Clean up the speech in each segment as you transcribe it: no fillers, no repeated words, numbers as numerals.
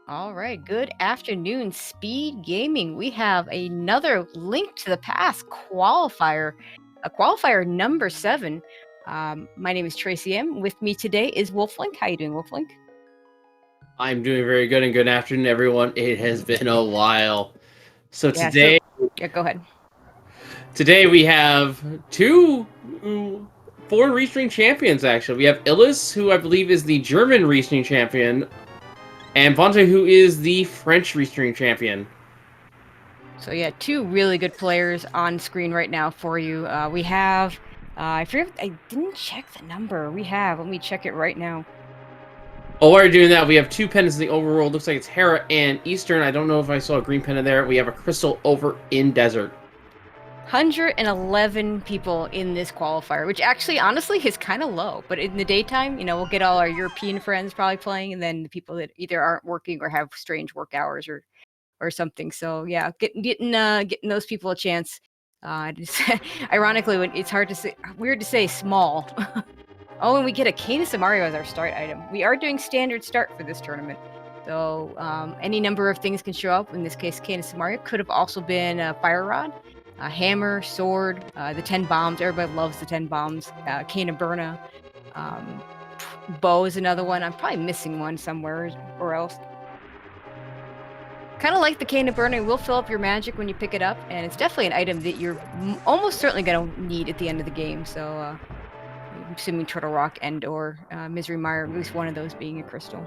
All right, good afternoon, Speed Gaming. We have another Link to the Past qualifier, qualifier number 7. My name is Tracy M. With me today is Wolflink. How you doing, Wolflink? I'm doing very good, and good afternoon, everyone. It has been a while. So Yeah. Go ahead. today we have two foreign restring champions. Actually, we have Illus, who I believe is the German restring champion, and Bonta, who is the French restring champion. So yeah, two really good players on screen right now for you. We have, I forget, I didn't check the number. Let me check it right now. Oh, while you're doing that, we have two pennants in the overworld. Looks like it's Hera and Eastern. I don't know if I saw a green pennant there. We have a crystal over in Desert. 111 people in this qualifier, which actually, honestly, is kind of low. But in the daytime, we'll get all our European friends probably playing, and then the people that either aren't working or have strange work hours or something. So yeah, getting those people a chance. Ironically, when it's weird to say small. Oh, and we get a Canis of Mario as our start item. We are doing standard start for this tournament. So any number of things can show up. In this case, Canis of Mario could have also been a Fire Rod, a hammer, sword, the 10 bombs. Everybody loves the 10 bombs. Cane of Burna. Bow is another one. I'm probably missing one somewhere or else. Kind of like the Cane of Burna, it will fill up your magic when you pick it up, and it's definitely an item that you're almost certainly going to need at the end of the game. So I'm assuming Turtle Rock and or Misery Mire, at least one of those being a crystal.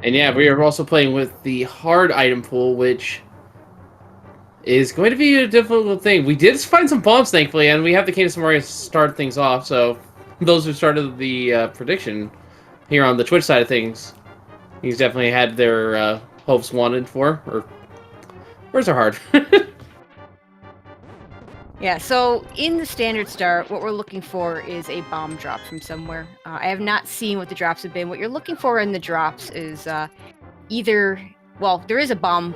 And yeah, we are also playing with the hard item pool, which is going to be a difficult thing. We did find some bombs, thankfully, and we have the Canis Mario start things off, so those who started the prediction here on the Twitch side of things, he's definitely had their hopes wanted for, or where's our heart? Yeah, so in the standard start, what we're looking for is a bomb drop from somewhere. I have not seen what the drops have been. What you're looking for in the drops is there is a bomb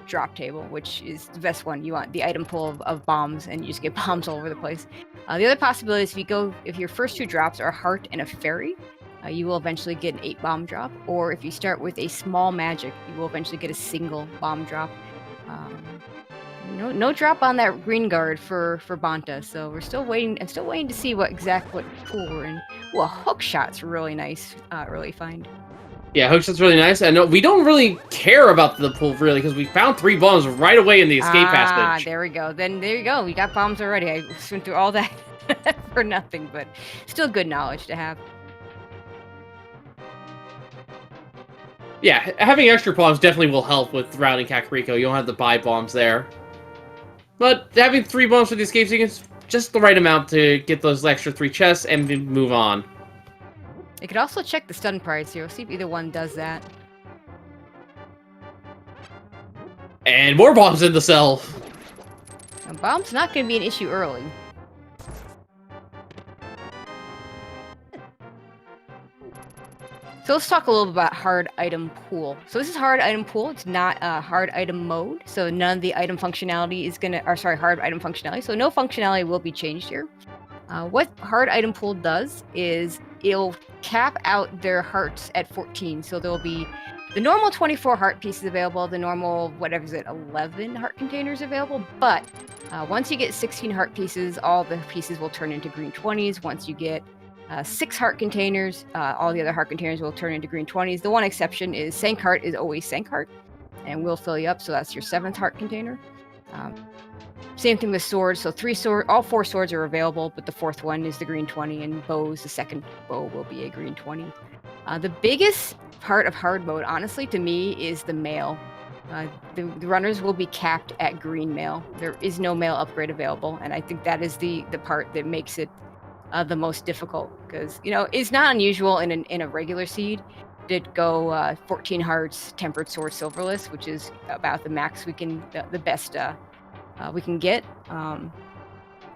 drop table, which is the best one. You want the item pool of bombs, and you just get bombs all over the place. The other possibility is if your first two drops are heart and a fairy, you will eventually get an 8 bomb drop. Or if you start with a small magic, you will eventually get a single bomb drop. No drop on that green guard for Bonta, so we're still waiting. I'm still waiting to see what pool we're in. Well, hook shot's really nice, early find. Yeah, hookshot's really nice. I know we don't really care about the pool really because we found 3 bombs right away in the escape passage. There we go. Then there you go. We got bombs already. I went through all that for nothing, but still good knowledge to have. Yeah, having extra bombs definitely will help with routing Kakariko. You don't have to buy bombs there. But having 3 bombs for the escape sequence, just the right amount to get those extra 3 chests and move on. You could also check the stun price here. We'll see if either one does that. And more bombs in the cell. Now, bomb's not going to be an issue early. So let's talk a little bit about hard item pool. So this is hard item pool. It's not a hard item mode. So none of the item functionality is hard item functionality. So no functionality will be changed here. What hard item pool does is it'll cap out their hearts at 14. So there'll be the normal 24 heart pieces available, the normal, 11 heart containers available. But once you get 16 heart pieces, all the pieces will turn into green 20s. Once you get 6 heart containers, all the other heart containers will turn into green 20s. The one exception is Sank Heart is always Sank Heart and will fill you up. So that's your 7th heart container. Same thing with swords. So all 4 swords are available, but the 4th one is the green 20, and bows, the 2nd bow will be a green 20. The biggest part of hard mode, honestly, to me, is the mail. The runners will be capped at green mail. There is no mail upgrade available, and I think that is the part that makes it the most difficult, because it's not unusual in a regular seed to go 14 hearts, tempered sword, silverless, which is about the max the best we can get.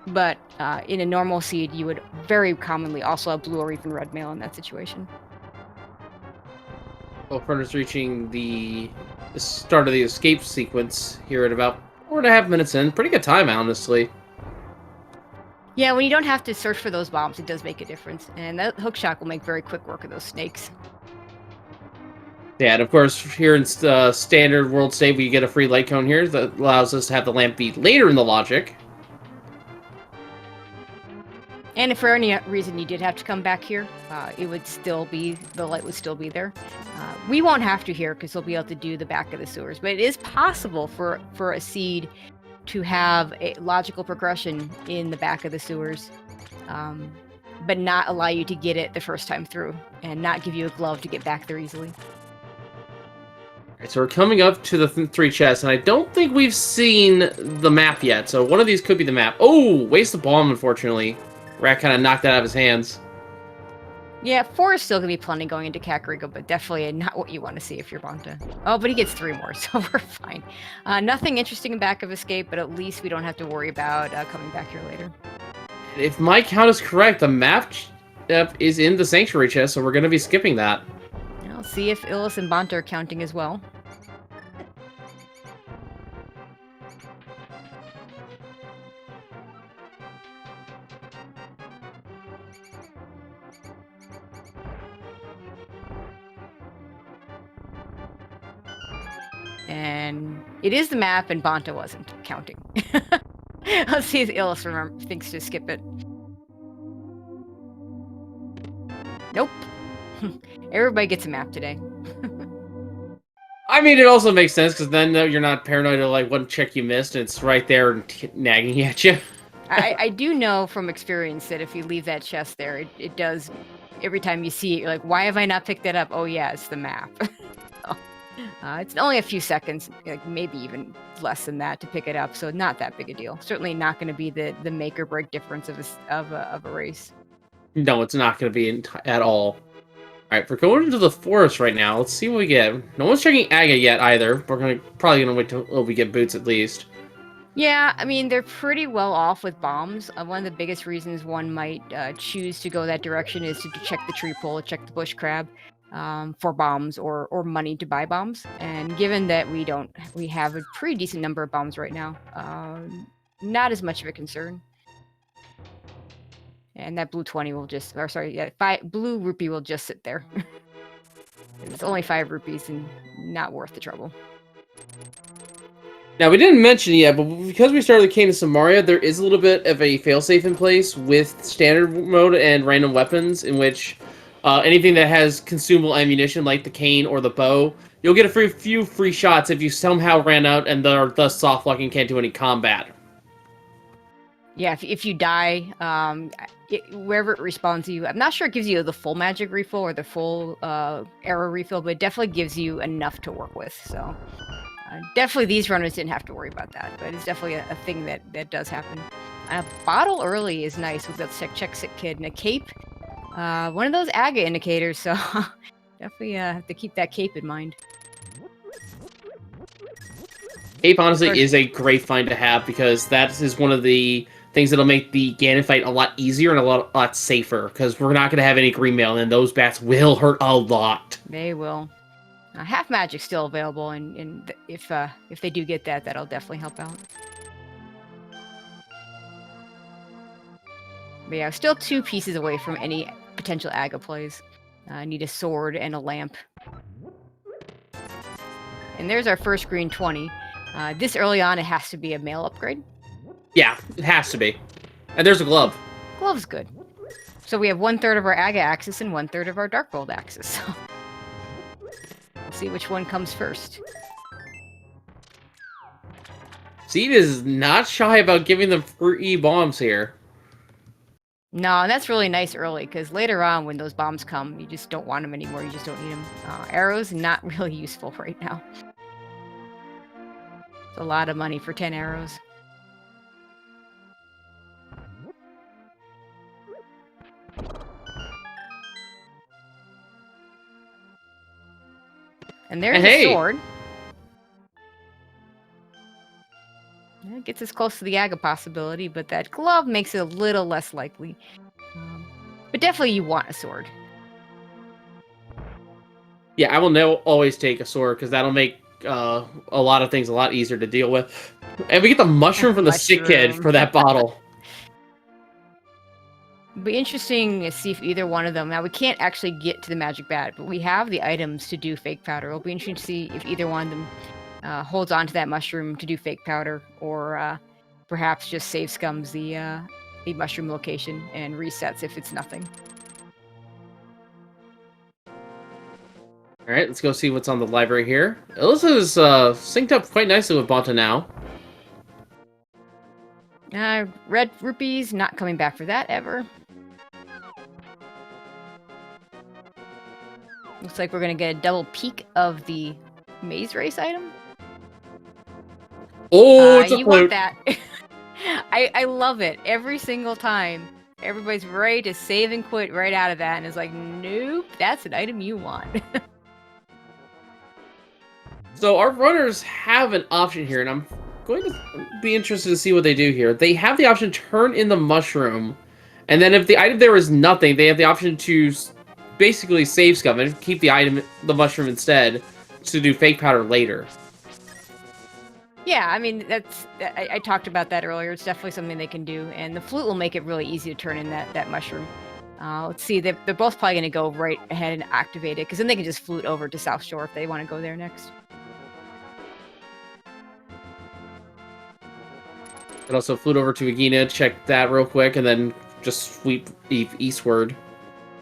But in a normal seed, you would very commonly also have blue or even red mail in that situation. Well, runners reaching the start of the escape sequence here at about 4.5 minutes in. Pretty good time, honestly. Yeah, when you don't have to search for those bombs, it does make a difference. And that hookshot will make very quick work of those snakes. Yeah, and of course, here in standard world state, we get a free light cone here that allows us to have the lamp be later in the logic. And if for any reason you did have to come back here, it would still be, the light would still be there. We won't have to here because we'll be able to do the back of the sewers, but it is possible for a seed to have a logical progression in the back of the sewers, but not allow you to get it the first time through and not give you a glove to get back there easily. Alright, so we're coming up to the three chests, and I don't think we've seen the map yet, so one of these could be the map. Oh, waste of bomb, unfortunately. Rat kind of knocked that out of his hands. Yeah, 4 is still going to be plenty going into Kakariko, but definitely not what you want to see if you're Bonta. Oh, but he gets 3 more, so we're fine. Nothing interesting in back of escape, but at least we don't have to worry about coming back here later. If my count is correct, the map is in the Sanctuary chest, so we're going to be skipping that. I'll see if Illus and Bonta are counting as well. And it is the map, and Bonta wasn't counting. Let's see if Illus thinks to skip it. Nope. Everybody gets a map today. I mean, it also makes sense, because then you're not paranoid of, like, one check you missed, and it's right there and nagging at you. I do know from experience that if you leave that chest there, it does, every time you see it, you're like, why have I not picked it up? Oh yeah, it's the map. It's only a few seconds, like maybe even less than that to pick it up, so not that big a deal. Certainly not going to be the make or break difference of a race. No, it's not going to be at all. Alright, we're going into the forest right now. Let's see what we get. No one's checking Aga yet either. We're probably going to wait till we get boots at least. Yeah, I mean, they're pretty well off with bombs. One of the biggest reasons one might choose to go that direction is to check the tree pole, check the bush crab. For bombs or money to buy bombs, and given that we have a pretty decent number of bombs right now, not as much of a concern. And that blue 20 will just, or sorry, yeah, blue rupee will just sit there. It's only 5 rupees and not worth the trouble. Now, we didn't mention it yet, but because we started the Cane of Samaria, there is a little bit of a failsafe in place with standard mode and random weapons, in which anything that has consumable ammunition, like the cane or the bow, you'll get a few free shots if you somehow ran out and are thus soft-locked and can't do any combat. Yeah, if you die, wherever it respawns you, I'm not sure it gives you the full magic refill or the full arrow refill, but it definitely gives you enough to work with, so... definitely these runners didn't have to worry about that, but it's definitely a thing that does happen. A bottle early is nice with that check sick kid, and a cape. One of those AGA indicators, so definitely have to keep that cape in mind. Cape, honestly, is a great find to have, because that is one of the things that'll make the Ganon fight a lot easier and a lot safer, because we're not going to have any green mail, and those bats will hurt a lot. They will. Half magic's still available, and if they do get that, that'll definitely help out. But yeah, still 2 pieces away from any potential AGA plays. I need a sword and a lamp. And there's our first green 20. This early on, it has to be a mail upgrade. Yeah, it has to be. And there's a glove. Glove's good. So we have 1/3 of our AGA axis and 1/3 of our Dark World axis. We'll see which one comes first. Seed is not shy about giving them free bombs here. No, and that's really nice early, because later on, when those bombs come, you just don't want them anymore. You just don't need them. Arrows, not really useful right now. It's a lot of money for 10 arrows. And there's a sword. It gets us close to the AGA possibility, but that glove makes it a little less likely. But definitely you want a sword. Yeah, I will always take a sword, because that'll make a lot of things a lot easier to deal with. And we get the mushroom from the sick kid for that bottle. It'll be interesting to see if either one of them. Now, we can't actually get to the magic bat, but we have the items to do fake powder. It'll be interesting to see if either one of them holds on to that mushroom to do fake powder, or perhaps just save scums the mushroom location and resets if it's nothing. All right, let's go see what's on the library here. Illus is synced up quite nicely with Bonta now. Red rupees, not coming back for that ever. Looks like we're gonna get a double peek of the maze race item. Oh, it's a you float. want that. I love it. Every single time, everybody's ready to save and quit right out of that, and it's like, nope, that's an item you want. So our runners have an option here, and I'm going to be interested to see what they do here. They have the option to turn in the mushroom, and then if the item there is nothing, they have the option to basically save scum and keep the mushroom instead, to do fake powder later. Yeah, I mean, I talked about that earlier. It's definitely something they can do, and the flute will make it really easy to turn in that mushroom. Let's see, they're both probably going to go right ahead and activate it, because then they can just flute over to South Shore if they want to go there next. And also flute over to Agina, check that real quick, and then just sweep eastward.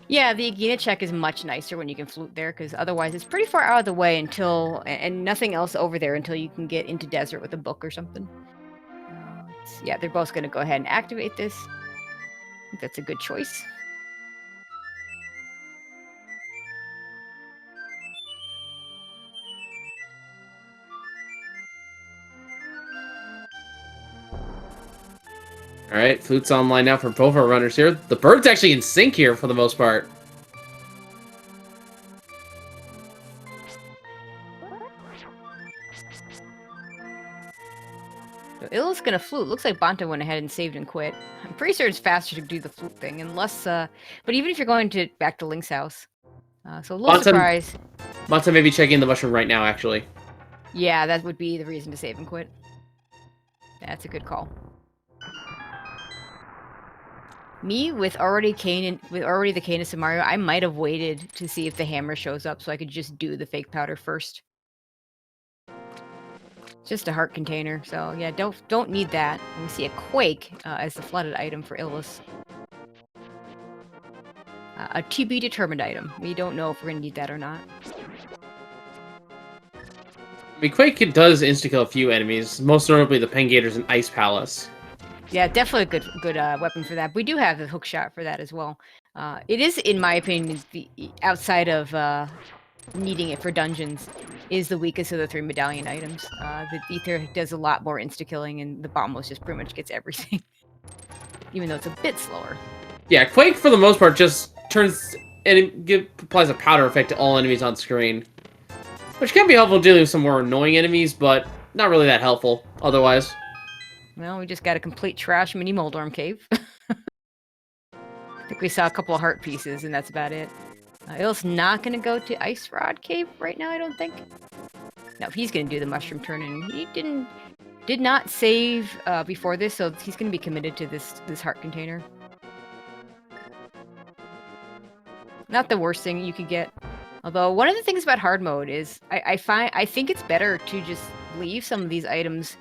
Yeah, the Agina check is much nicer when you can flute there, because otherwise it's pretty far out of the way and nothing else over there until you can get into desert with a book or something. Yeah, they're both going to go ahead and activate this. I think that's a good choice. Alright, flute's online now for both our runners here. The bird's actually in sync here for the most part. Illus gonna flute. Looks like Bonta went ahead and saved and quit. I'm pretty sure it's faster to do the flute thing, unless, but even if you're going back to Link's house. So a little surprise. Bonta may be checking the mushroom right now, actually. Yeah, that would be the reason to save and quit. That's a good call. Me, with already the Cane of Mario, I might have waited to see if the hammer shows up so I could just do the fake powder first. Just a heart container, so yeah, don't need that. And we see a Quake as the flooded item for Illus. A to be determined item. We don't know if we're gonna need that or not. I mean, Quake does insta-kill a few enemies, most notably the Pengators and Ice Palace. Yeah, definitely a good weapon for that. We do have the hook shot for that as well. It is, in my opinion, outside of needing it for dungeons, is the weakest of the 3 medallion items. The Ether does a lot more insta-killing, and the Bombos just pretty much gets everything. Even though it's a bit slower. Yeah, Quake, for the most part, just turns and applies a powder effect to all enemies on screen. Which can be helpful dealing with some more annoying enemies, but not really that helpful otherwise. Well, we just got a complete trash mini Moldorm cave. I think we saw a couple of heart pieces, and that's about it. Ill's not going to go to Ice Rod Cave right now, I don't think. No, he's going to do the mushroom turn, and he did not save before this, so he's going to be committed to this heart container. Not the worst thing you could get. Although, one of the things about hard mode is I think it's better to just leave some of these items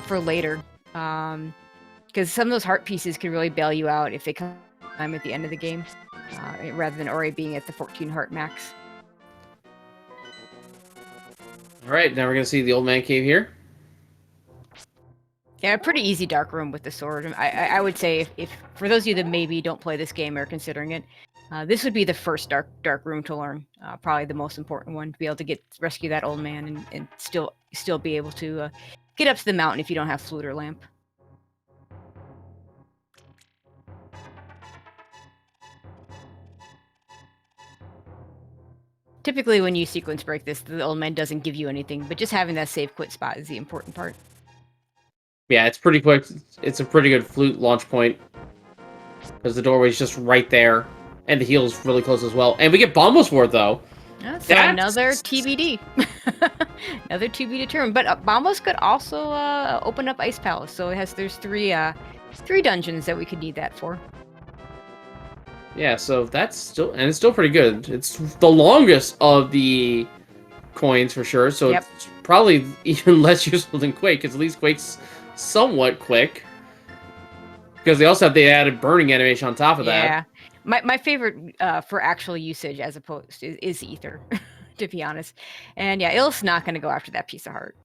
for later. Because some of those heart pieces can really bail you out if they come at the end of the game. Rather than already being at the 14 heart max. Alright, now we're going to see the Old Man Cave here. Yeah, a pretty easy dark room with the sword. I would say if for those of you that maybe don't play this game or are considering it, this would be the first dark room to learn. Probably the most important one, to be able to rescue that old man and still be able to get up to the mountain if you don't have flute or lamp. Typically, when you sequence break this, the old man doesn't give you anything, but just having that save quit spot is the important part. Yeah, it's pretty quick. It's a pretty good flute launch point. Because the doorway's just right there. And the heal's really close as well. And we get Bombos for it, though. So another TBD. Another to be determined. But Bombos could also open up Ice Palace. So there's three dungeons that we could need that for. Yeah, so that's still, and it's still pretty good. It's the longest of the coins for sure, so Yep. it's probably even less useful than Quake, because at least Quake's somewhat quick. Because they also have the added burning animation on top of Yeah. that. My favorite for actual usage as opposed to is Ether, to be honest. And yeah, Ill's not going to go after that piece of heart.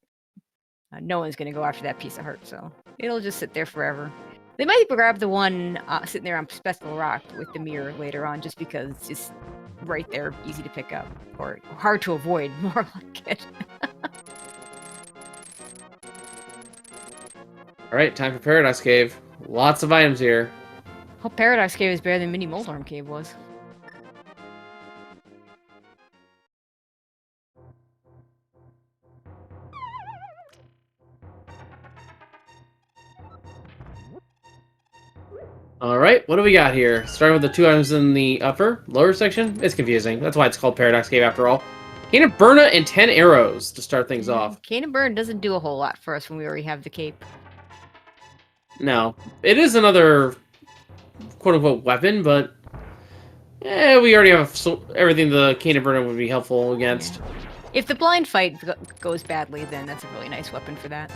No one's going to go after that piece of heart, so it'll just sit there forever. They might grab the one sitting there on Spectral Rock with the mirror later on, just because it's just right there, easy to pick up, or hard to avoid, more like it. Alright, time for Paradise Cave. Lots of items here. Hope Paradise Cave is better than Mini Moldarm Cave was. Alright, what do we got here? Starting with the two items in the lower section. It's confusing. That's why it's called Paradox Cave after all. Cane of Burna and 10 arrows to start things off. Cane and Burn doesn't do a whole lot for us when we already have the cape. No. It is another quote-unquote weapon, but we already have everything the Cane of Burna would be helpful against. Yeah. If the blind fight goes badly, then that's a really nice weapon for that.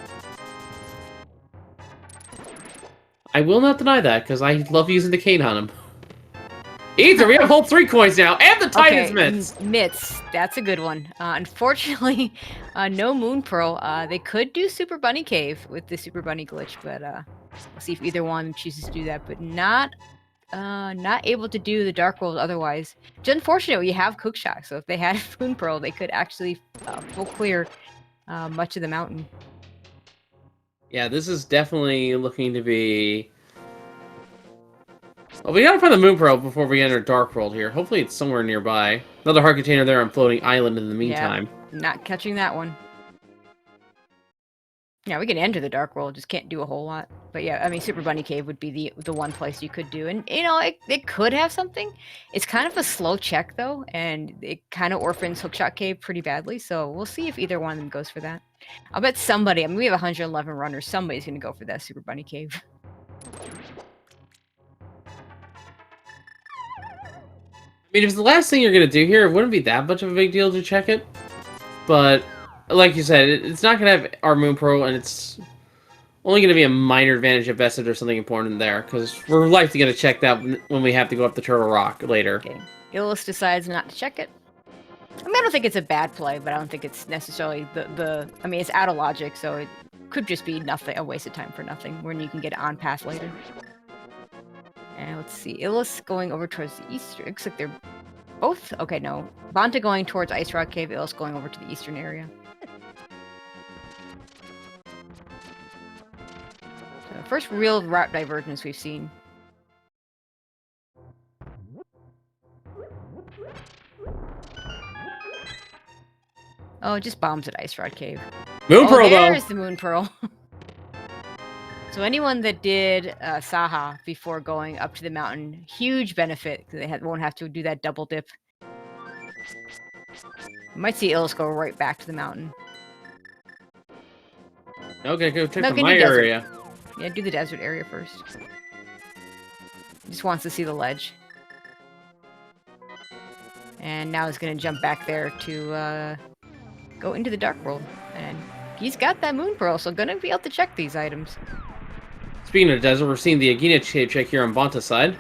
I will not deny that, because I love using the cane on him. Ether, we have whole 3 coins now, and the Titan's Mitts! Mitts, that's a good one. Unfortunately, no Moon Pearl. They could do Super Bunny Cave with the Super Bunny glitch, but we'll see if either one chooses to do that. But not able to do the Dark World otherwise. It's unfortunate we have Cookshot, so if they had Moon Pearl, they could actually full clear much of the mountain. Yeah, this is definitely looking to be... Well, we gotta find the Moon Pearl before we enter Dark World here. Hopefully it's somewhere nearby. Another heart container there on Floating Island in the meantime. Yeah, not catching that one. Yeah, we can enter the Dark World, just can't do a whole lot. But yeah, I mean, Super Bunny Cave would be the one place you could do. And, you know, it could have something. It's kind of a slow check, though, and it kind of orphans Hookshot Cave pretty badly. So we'll see if either one of them goes for that. I'll bet somebody, I mean, we have 111 runners. Somebody's going to go for that Super Bunny Cave. I mean, if it's the last thing you're gonna do here, it wouldn't be that much of a big deal to check it. But, like you said, it's not gonna have our Moon Pearl, and it's only gonna be a minor advantage if vested or something important there, because we're likely gonna check that when we have to go up the Turtle Rock later. Okay. Illus decides not to check it. I mean, I don't think it's a bad play, but I don't think it's necessarily I mean, it's out of logic, so it could just be nothing, a waste of time for nothing, when you can get it on path later. And let's see, Illus going over towards the east. It looks like they're both... Okay, no. Bonta going towards Ice Rock Cave, Illus going over to the eastern area. So, first real route divergence we've seen. Oh, it just bombs at Ice Rod Cave. Moon Pearl, though! There's the Moon Pearl. So anyone that did Saha before going up to the mountain, huge benefit, because they won't have to do that double dip. You might see Illus go right back to the mountain. Okay, go check my area. Yeah, do the desert area first. He just wants to see the ledge. And now he's going to jump back there to go into the Dark World. And he's got that Moon Pearl, so going to be able to check these items. Speaking of desert, we're seeing the Agina cave check here on Bonta's side.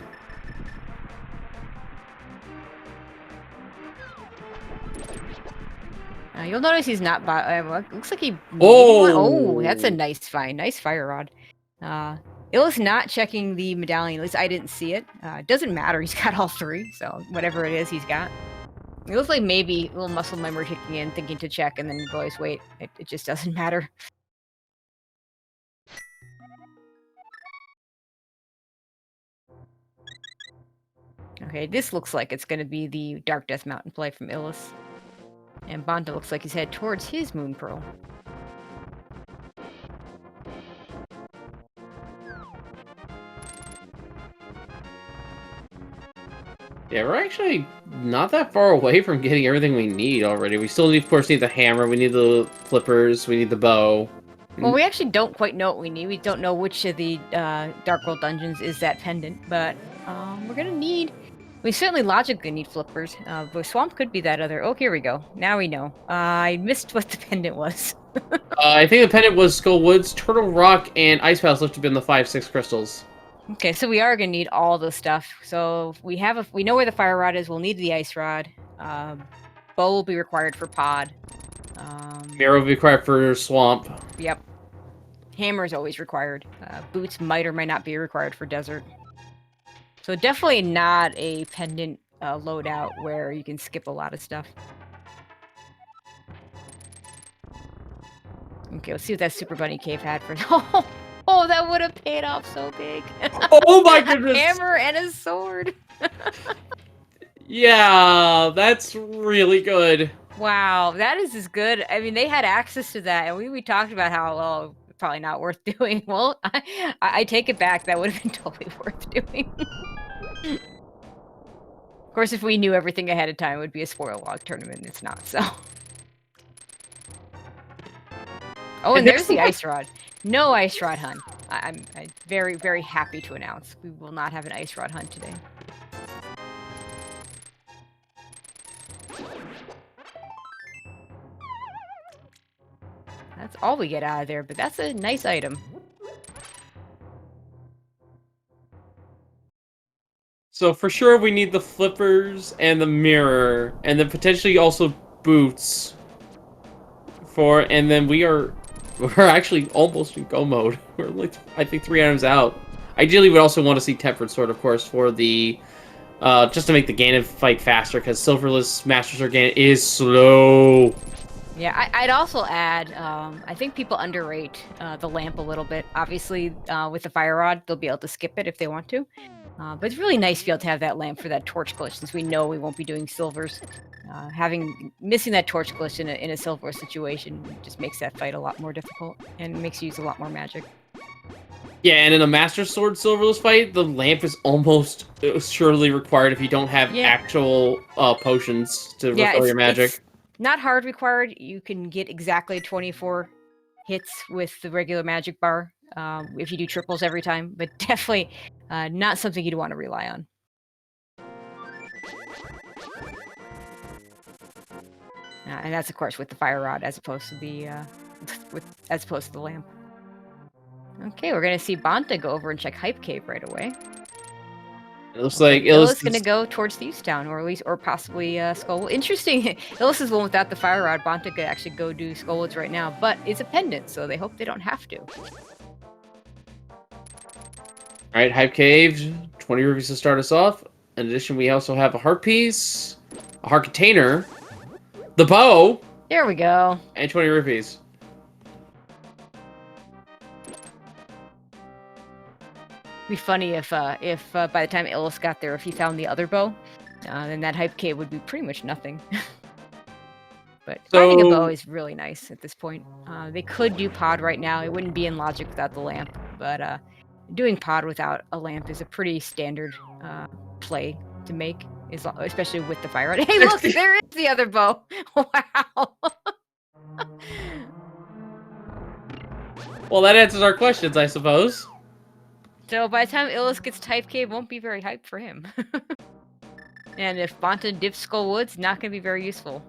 You'll notice he's not... looks like he... Oh! Oh, that's a nice find. Nice fire rod. Illus not checking the medallion. At least I didn't see it. It doesn't matter. He's got all 3, so whatever it is, he's got. It looks like maybe a little muscle memory kicking in, thinking to check, and then you always wait. It just doesn't matter. Okay, this looks like it's going to be the Dark Death Mountain play from Illus. And Bonta looks like he's headed towards his Moon Pearl. Yeah, we're actually not that far away from getting everything we need already. We still, of course, need the hammer, we need the flippers, we need the bow. Well, we actually don't quite know what we need. We don't know which of the Dark World dungeons is that pendant, but we're going to need We certainly logically need flippers, but Swamp could be that other. Oh, here we go. Now we know. I missed what the pendant was. I think the pendant was Skull Woods, Turtle Rock, and Ice Palace lifted in the 5-6 crystals. Okay, so we are gonna need all the stuff. So we know where the fire rod is. We'll need the ice rod. Bow will be required for pod. Mirror will be required for Swamp. Yep. Hammer is always required. Boots might or might not be required for desert. So definitely not a pendant loadout where you can skip a lot of stuff. Okay, let's see what that Super Bunny Cave had for. Oh, that would have paid off so big. Oh my goodness! Hammer and a sword. Yeah, that's really good. Wow, that is as good. I mean, they had access to that, and we talked about how, well, probably not worth doing. Well, I take it back. That would have been totally worth doing. Of course, if we knew everything ahead of time, it would be a spoil log tournament. It's not, so. Oh, and there's the ice rod. No ice rod hunt. I'm very, very happy to announce we will not have an ice rod hunt today. That's all we get out of there, but that's a nice item. So for sure we need the flippers and the mirror, and then potentially also boots. And then we're actually almost in go mode. We're like, I think 3 items out. Ideally, we'd also want to see Tempered Sword, of course, for the just to make the Ganon fight faster, because Silverless Master Sword Ganon is slow. Yeah, I'd also add, I think people underrate the lamp a little bit. Obviously, with the fire rod, they'll be able to skip it if they want to. But it's really nice to be able to have that lamp for that torch glitch, since we know we won't be doing silvers. Missing that torch glitch in a silver situation just makes that fight a lot more difficult and makes you use a lot more magic. Yeah, and in a Master Sword Silverless fight, the lamp is almost surely required if you don't have actual potions to refill your magic. It's not hard required. You can get exactly 24 hits with the regular magic bar if you do triples every time, but definitely not something you'd want to rely on. And that's of course with the fire rod as opposed to the lamp. Okay, we're gonna see Bonta go over and check Hype Cave right away. It looks like Illus is gonna go towards Thieves Town, or possibly Skullwood. Interesting. Illus is the one without the fire rod. Bonta could actually go do Skullwoods right now, but it's a pendant, so they hope they don't have to. All right, Hype Cave, 20 rupees to start us off. In addition, we also have a heart piece, a heart container, the bow. There we go. And 20 rupees. It'd be funny if by the time Illus got there, if he found the other bow, then that Hype Cave would be pretty much nothing. But finding a bow is really nice at this point. They could do pod right now. It wouldn't be in logic without the lamp, but doing pod without a lamp is a pretty standard play to make, especially with the fire rod. Hey, look, there is the other bow. Wow. Well, that answers our questions, I suppose. So by the time Illus gets Type Cave, won't be very hyped for him. And if Bonta dips Skull Woods, not going to be very useful.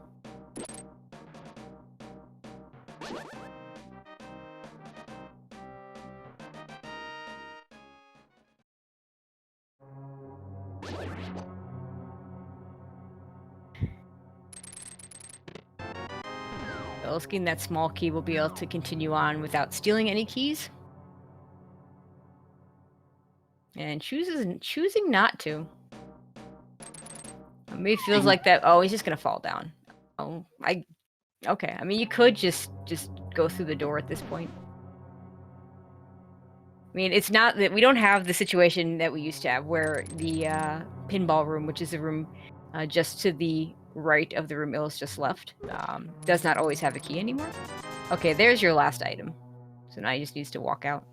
Illus getting that small key will be able to continue on without stealing any keys. And choosing not to. Maybe it feels like that. Oh, he's just gonna fall down. Oh, okay. I mean, you could just go through the door at this point. I mean, it's not that we don't have the situation that we used to have, where the pinball room, which is the room just to the right of the room Illus just left, does not always have a key anymore. Okay, there's your last item. So now he just needs to walk out.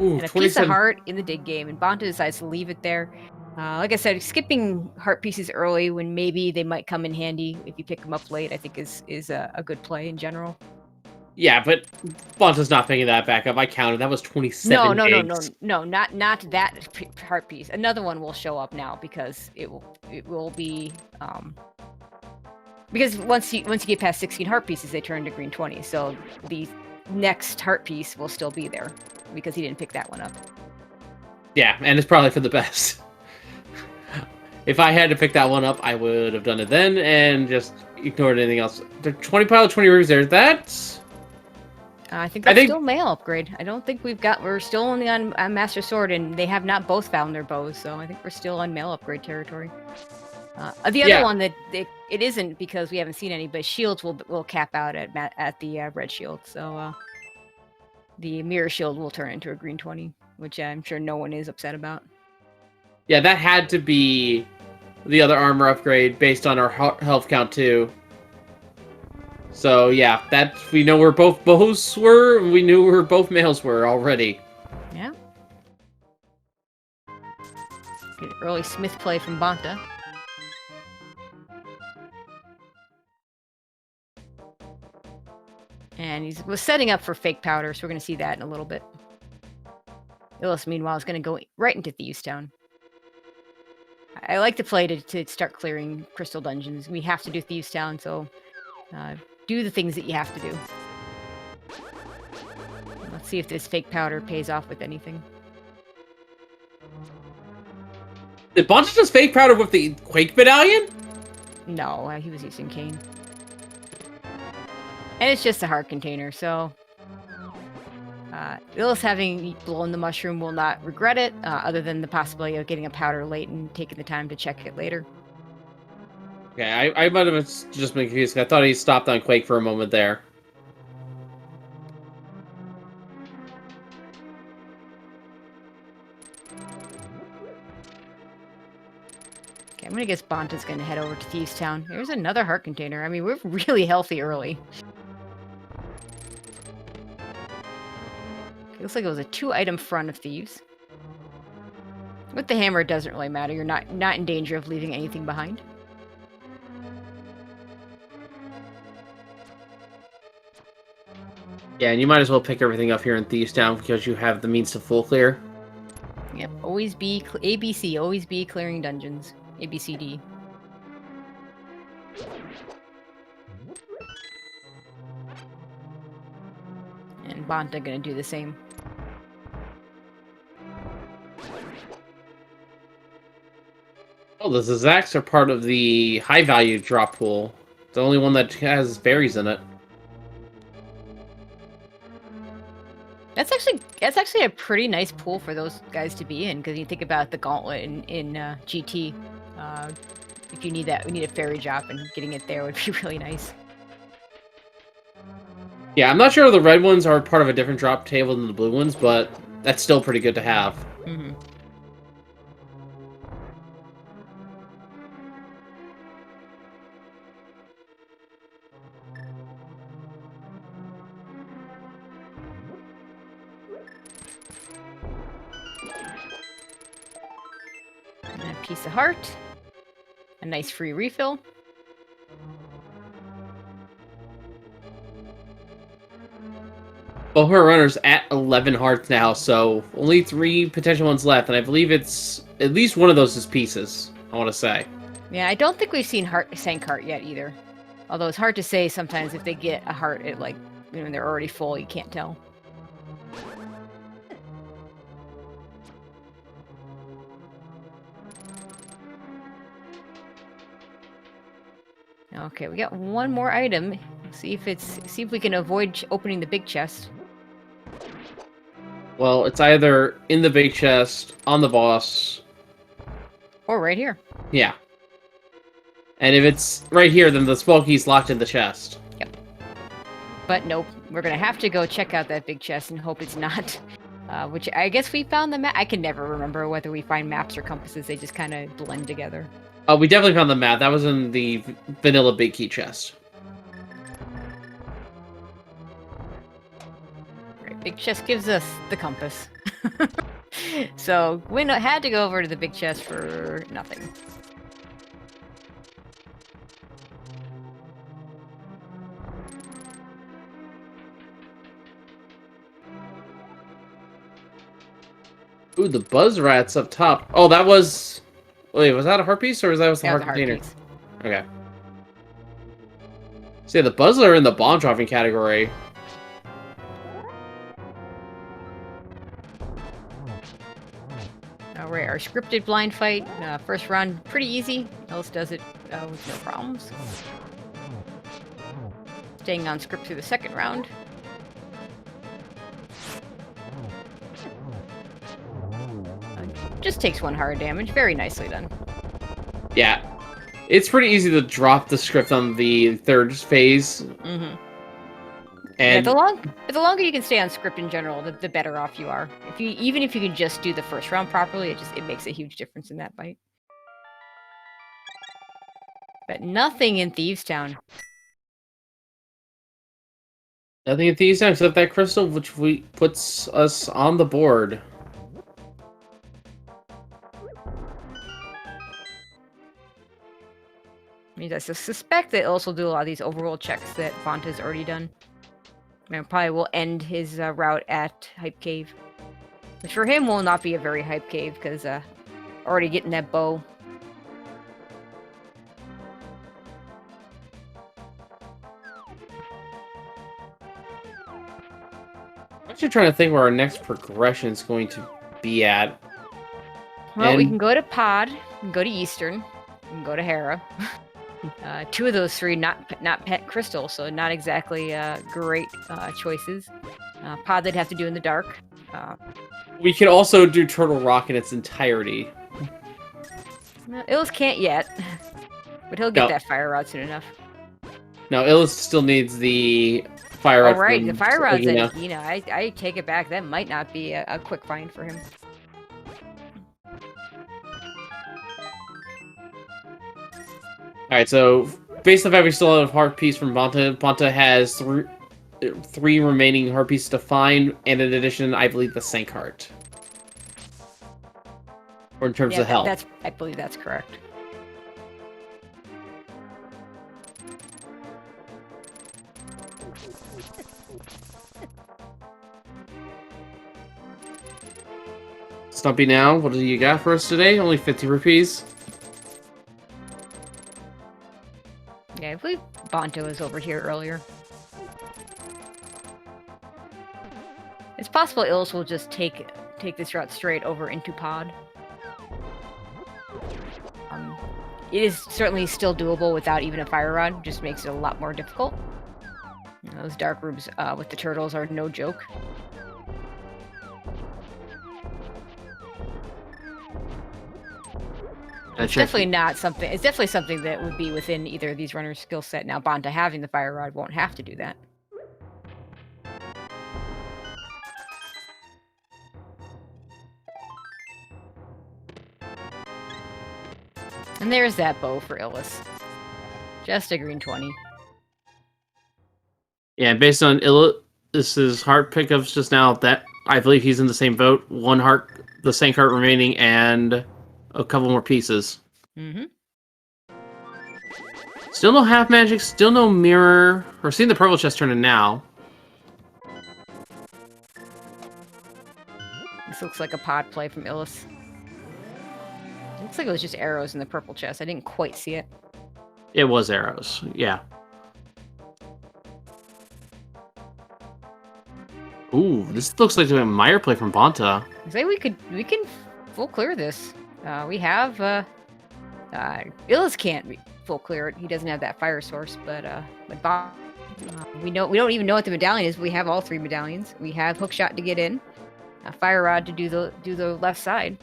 Ooh, and a piece of heart in the dig game, and Bonta decides to leave it there. Like I said, skipping heart pieces early when maybe they might come in handy if you pick them up late, I think is a good play in general. Yeah, but Bonta's not picking that back up. I counted. That was 27 gigs. No, not that heart piece. Another one will show up now because it will be because once you get past 16 heart pieces, they turn to green 20. So the next heart piece will still be there because he didn't pick that one up. Yeah, and it's probably for the best. If I had to pick that one up, I would have done it then and just ignored anything else. The 20 pilot, 20 rooms there. That's... I think that's still male upgrade. I don't think we're still only on Master Sword, and they have not both found their bows, so I think we're still on male upgrade territory. The other one that it isn't because we haven't seen any, but shields will cap out at the red shield, so the mirror shield will turn into a green 20, which I'm sure no one is upset about. Yeah, that had to be the other armor upgrade based on our health count too. So yeah, we know where both bows were. We knew where both males were already. Yeah. Good early Smith play from Bonta. And he was setting up for fake powder, so we're going to see that in a little bit. Illus, meanwhile, is going to go right into Thieves Town. I like to play to start clearing crystal dungeons. We have to do Thieves Town, so do the things that you have to do. Let's see if this fake powder pays off with anything. Did Bonta just fake powder with the Quake Medallion? No, he was using Cane. And it's just a heart container, so... Illus having blown the mushroom will not regret it, other than the possibility of getting a powder late and taking the time to check it later. Okay, I might have just been confused. I thought he stopped on Quake for a moment there. Okay, I'm gonna guess Bonta's gonna head over to Thieves Town. There's another heart container. I mean, we're really healthy early. Looks like it was a 2-item front of Thieves. With the hammer, it doesn't really matter. You're not in danger of leaving anything behind. Yeah, and you might as well pick everything up here in Thieves Town because you have the means to full clear. Yep, always be ABC, always be clearing dungeons. ABCD. And Bonta gonna do the same. Oh, the Zazacs are part of the high-value drop pool. The only one that has berries in it. That's actually a pretty nice pool for those guys to be in, because you think about the gauntlet in GT. If you need that, we need a fairy drop, and getting it there would be really nice. Yeah, I'm not sure if the red ones are part of a different drop table than the blue ones, but that's still pretty good to have. Mm-hmm. And a piece of heart. A nice free refill. Well, her runner's at 11 hearts now, so only 3 potential ones left, and I believe it's at least one of those is pieces, I want to say. Yeah, I don't think we've seen Sank Heart yet either. Although it's hard to say sometimes if they get a heart at when they're already full, you can't tell. Okay, we got one more item. See if we can avoid opening the big chest. Well, it's either in the big chest, on the boss, or right here. Yeah. And if it's right here, then the spell key's locked in the chest. Yep. But nope, we're gonna have to go check out that big chest and hope it's not. Which I guess we found the map. I can never remember whether we find maps or compasses. They just kind of blend together. We definitely found the map. That was in the vanilla big key chest. Right, big chest gives us the compass. So we had to go over to the big chest for nothing. Ooh, the buzz rat's up top. Oh, that was... Wait, was that a heart piece or was that the heart container? Piece. Okay. So yeah, the buzzers are in the bomb dropping category. Alright, our scripted blind fight. First round, pretty easy. Illus does it with no problems. Staying on script through the second round. Just takes 1 hard damage. Very nicely done. Yeah. It's pretty easy to drop the script on the third phase. Mm-hmm. And yeah, the longer you can stay on script in general, the better off you are. Even if you can just do the first round properly, it makes a huge difference in that fight. But nothing in Thieves Town. Nothing in Thieves Town except that crystal, which puts us on the board. I mean, I suspect that Illus will do a lot of these overworld checks that Bonta's already done. And probably will end his route at Hype Cave. Which for him will not be a very hype cave, because already getting that bow. I'm actually trying to think where our next progression is going to be at. Well, we can go to Pod, we can go to Eastern, we can go to Hera. 2 of those 3 not pet crystal, so not exactly great choices. Pod they'd have to do in the dark. We can also do Turtle Rock in its entirety. Illus can't yet, but he'll get that fire rod soon enough. No, Illus still needs the fire rod. Oh, right, the fire rod's at Gina. I take it back. That might not be a quick find for him. Alright, so based on the fact we still have a heart piece from Bonta, Bonta has 3 remaining heart pieces to find, and in addition, I believe the Sank Heart. Or in terms of health. I believe that's correct. Stumpy now, what do you got for us today? Only 50 rupees? Yeah, I believe Bonta was over here earlier. It's possible Illus will just take this route straight over into Pod. It is certainly still doable without even a fire rod, just makes it a lot more difficult. Those dark rooms with the turtles are no joke. It's definitely not something. It's definitely something that would be within either of these runners' skill set. Now, Bonta having the fire rod won't have to do that. And there's that bow for Illus. Just a green 20. Yeah, based on Illus's heart pickups just now, that I believe he's in the same boat. 1 heart, the Sank Heart remaining, and a couple more pieces. Mm-hmm. Still no half magic, still no mirror. We're seeing the purple chest turn in now. This looks like a pod play from Illus. Looks like it was just arrows in the purple chest. I didn't quite see it. It was arrows, yeah. Ooh, this looks like a Meyer play from Bonta. I say we can full clear this. We have Illus can't full clear it. He doesn't have that fire source, but we don't even know what the medallion is. We have all 3 medallions. We have hookshot to get in, a fire rod to do the left side.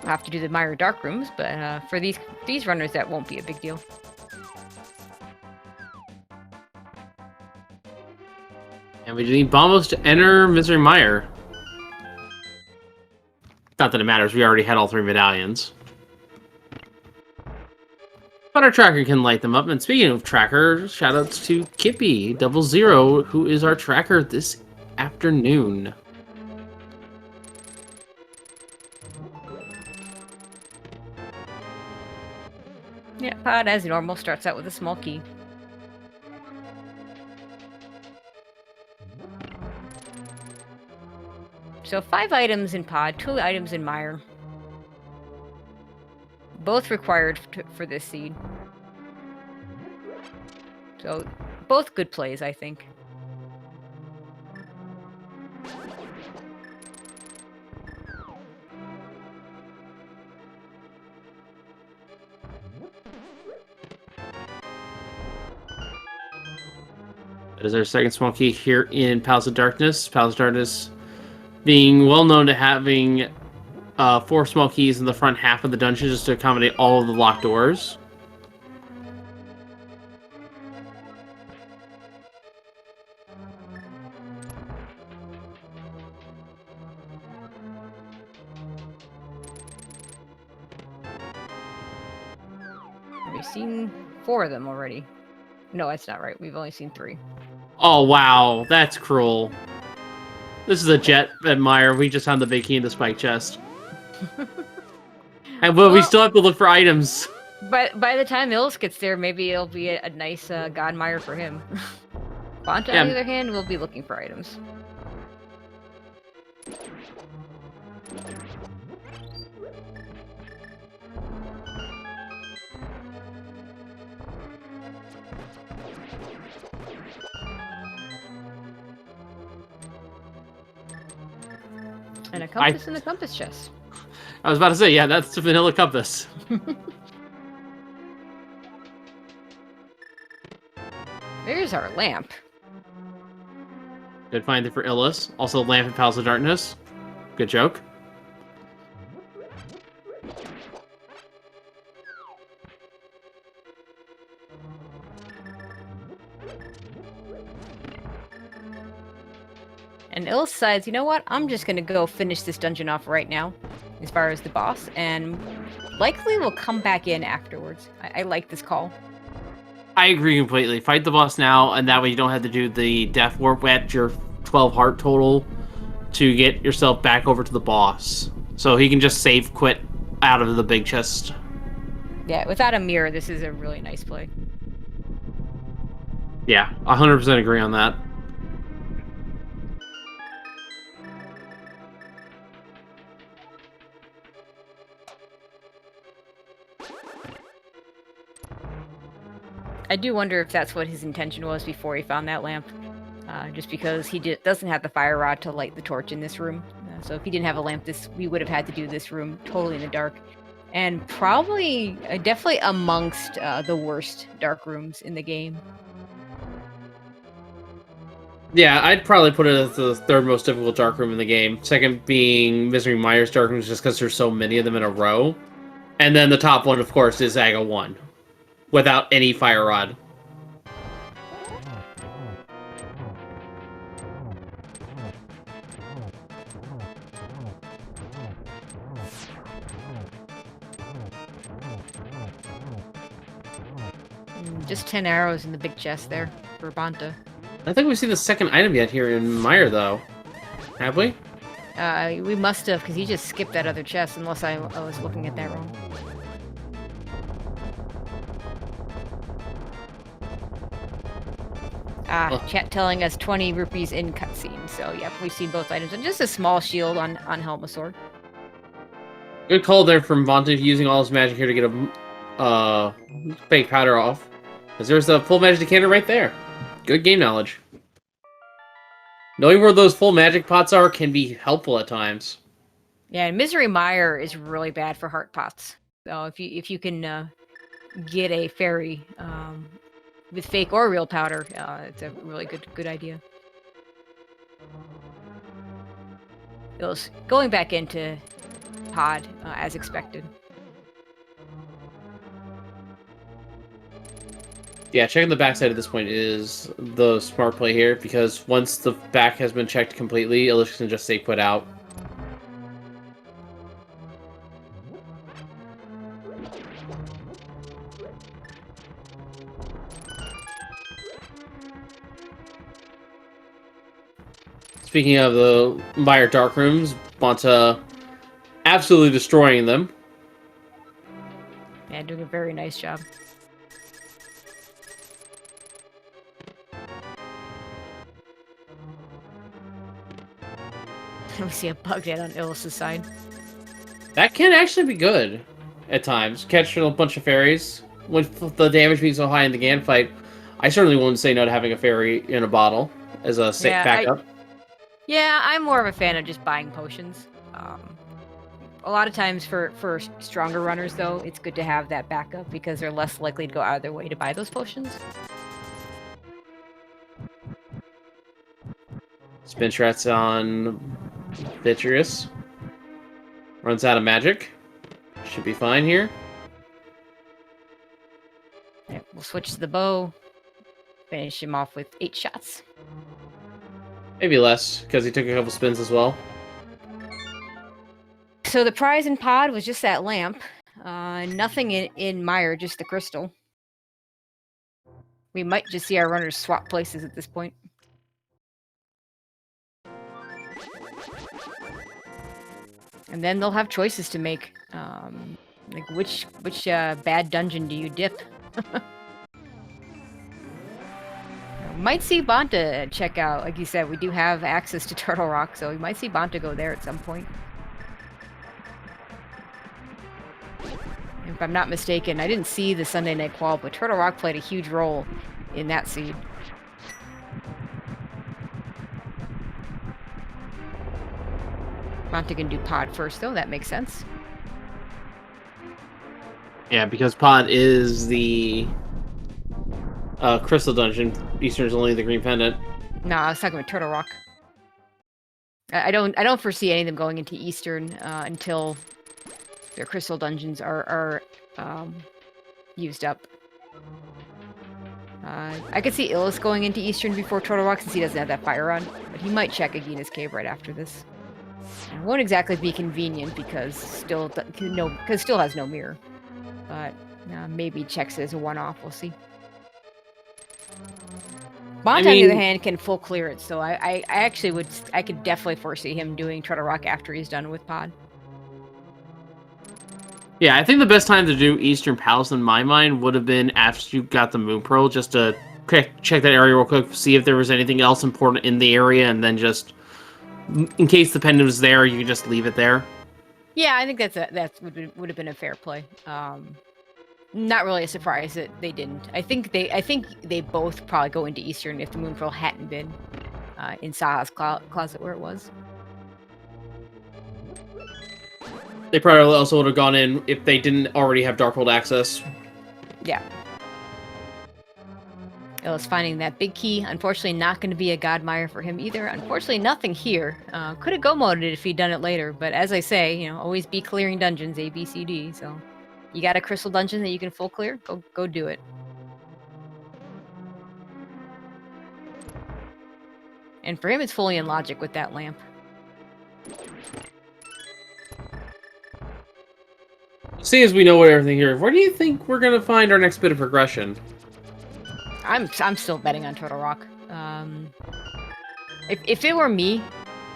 We'll have to do the Meyer dark rooms, but for these runners, that won't be a big deal. And we need Bombos to enter Misery Mire. Not that it matters, we already had all 3 medallions. But our tracker can light them up. And speaking of tracker, shoutouts to Kippy00, who is our tracker this afternoon. Yeah, pod as normal starts out with a small key. So 5 items in pod, 2 items in mire. Both required for this seed. So both good plays, I think. That is our second small key here in Palace of Darkness. Palace of Darkness being well known to having 4 small keys in the front half of the dungeon just to accommodate all of the locked doors. We've seen 4 of them already. No, that's not right. We've only seen 3. Oh, wow. That's cruel. This is a jet admire. We just found the big key in the spike chest. And well, we still have to look for items. But by the time Illus gets there, maybe it'll be a nice god mire for him. Bonta, on the other hand, will be looking for items. And a compass in the compass chest. I was about to say, yeah, that's the vanilla compass. There's our lamp. Good find there for Illus. Also, lamp in Palace of Darkness. Good joke. And Illus decides, you know what? I'm just gonna go finish this dungeon off right now, as far as the boss, and likely will come back in afterwards. I like this call. I agree completely. Fight the boss now, and that way you don't have to do the death warp at your 12 heart total to get yourself back over to the boss. So he can just save quit out of the big chest. Yeah, without a mirror, this is a really nice play. Yeah, 100% agree on that. I do wonder if that's what his intention was before he found that lamp. Just because he doesn't have the fire rod to light the torch in this room. So if he didn't have a lamp, we would have had to do this room totally in the dark. And probably, definitely amongst the worst dark rooms in the game. Yeah, I'd probably put it as the 3rd most difficult dark room in the game. 2nd being Misery Mire's dark rooms, just because there's so many of them in a row. And then the top one, of course, is Aga 1. Without any fire rod. Just 10 arrows in the big chest there for Bonta. I don't think we've seen the 2nd item yet here in Mire, though. Have we? We must have, because he just skipped that other chest, unless I was looking at that wrong. Chat telling us 20 rupees in cutscene. So, yep, we've seen both items. And just a small shield on Helmasaur. Good call there from Bonta using all his magic here to get a fake powder off. Because there's a full magic decanter right there. Good game knowledge. Knowing where those full magic pots are can be helpful at times. Yeah, and Misery Mire is really bad for heart pots. So if you can get a fairy with fake or real powder, it's a really good idea. Illus going back into pod as expected. Yeah, checking the backside at this point is the smart play here, because once the back has been checked completely, Illus can just stay put out. Speaking of the Mire Dark Rooms, Bonta absolutely destroying them. Yeah, doing a very nice job. We see a bug dead on Illus's side. That can actually be good at times. Catch a bunch of fairies. With the damage being so high in the Gan fight, I certainly wouldn't say no to having a fairy in a bottle as a backup. Yeah, I'm more of a fan of just buying potions. A lot of times for stronger runners, though, it's good to have that backup because they're less likely to go out of their way to buy those potions. Spin Shrats on Vitreous. Runs out of magic. Should be fine here. Right, we'll switch to the bow. Finish him off with 8 shots. Maybe less, because he took a couple spins as well. So the prize in pod was just that lamp. Nothing in Mire, just the crystal. We might just see our runners swap places at this point. And then they'll have choices to make. Like which bad dungeon do you dip? Might see Bonta check out. Like you said, we do have access to Turtle Rock, so we might see Bonta go there at some point. If I'm not mistaken, I didn't see the Sunday Night Qual, but Turtle Rock played a huge role in that seed. Bonta can do pod first, though. That makes sense. Yeah, because pod is the crystal dungeon. Eastern is only the green pendant. No, I was talking about Turtle Rock. I don't foresee any of them going into Eastern until their crystal dungeons are used up. I could see Illus going into Eastern before Turtle Rock since he doesn't have that fire on, but he might check Agina's Cave right after this. It won't exactly be convenient because still has no mirror, but maybe checks it as a one-off. We'll see. Bonta, on the other hand, can full clear it, so I could definitely foresee him doing Turtle Rock after he's done with pod. Yeah, I think the best time to do Eastern Palace in my mind would have been after you got the Moon Pearl, just to check that area real quick, see if there was anything else important in the area, and then just, in case the pendant was there, you can just leave it there. Yeah, I think that would have been a fair play. Not really a surprise that they didn't. I think they both probably go into Eastern if the Moon Pearl hadn't been in Saha's closet where it was. They probably also would have gone in if they didn't already have Darkhold access. Yeah. Illus finding that big key. Unfortunately, not going to be a Godmire for him either. Unfortunately, nothing here. Could have go-moded it if he'd done it later, but as I say, always be clearing dungeons, A, B, C, D, so... You got a crystal dungeon that you can full clear? Go do it. And for him, it's fully in logic with that lamp. Seeing as we know everything here, where do you think we're gonna find our next bit of progression? I'm still betting on Turtle Rock. If it were me,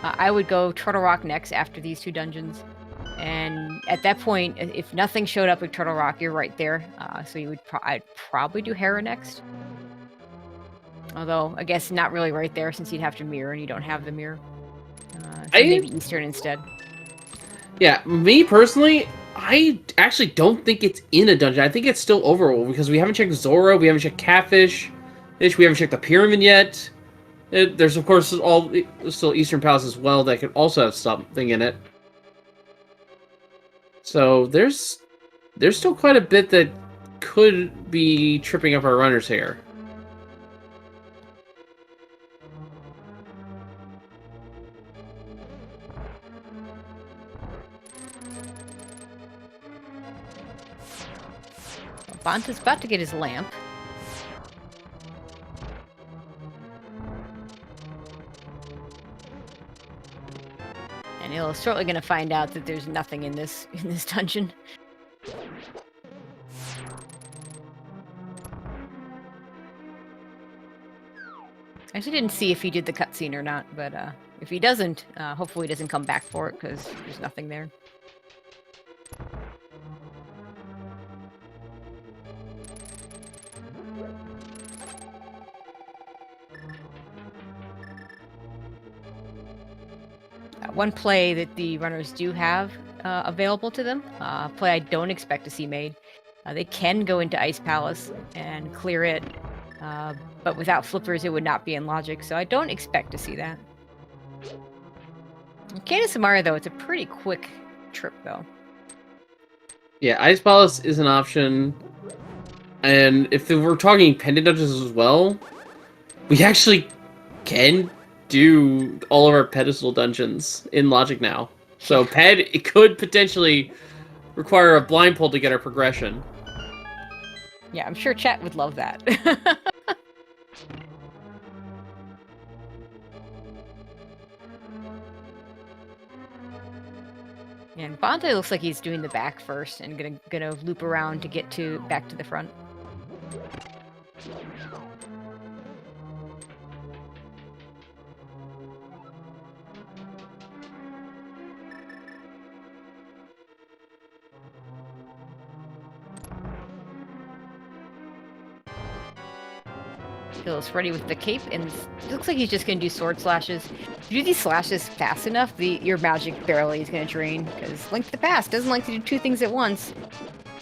I would go Turtle Rock next after these 2 dungeons. And at that point, if nothing showed up with Turtle Rock, you're right there. So I'd probably do Hera next. Although, I guess not really right there since you'd have to mirror and you don't have the mirror. So maybe Eastern instead. Yeah, me personally, I actually don't think it's in a dungeon. I think it's still overworld because we haven't checked Zora, we haven't checked Catfish, we haven't checked the Pyramid yet. There's, of course, still Eastern Palace as well that could also have something in it. So there's still quite a bit that could be tripping up our runners here. Bonta's about to get his lamp. And he'll shortly going to find out that there's nothing in this dungeon. I actually didn't see if he did the cutscene or not, but if he doesn't, hopefully he doesn't come back for it because there's nothing there. One play that the runners do have available to them, play I don't expect to see made. They can go into Ice Palace and clear it, but without flippers it would not be in logic, so I don't expect to see that. Candace Amara, though, it's a pretty quick trip, though. Yeah, Ice Palace is an option. And if we're talking pendant dungeons as well, we actually can do all of our pedestal dungeons in logic now. So it could potentially require a blind pull to get our progression. Yeah, I'm sure chat would love that. And Bonta looks like he's doing the back first and gonna loop around to get back to the front. Illus ready with the cape, and it looks like he's just going to do sword slashes. If you do these slashes fast enough, your magic barely is going to drain, because Link to the Past doesn't like to do two things at once.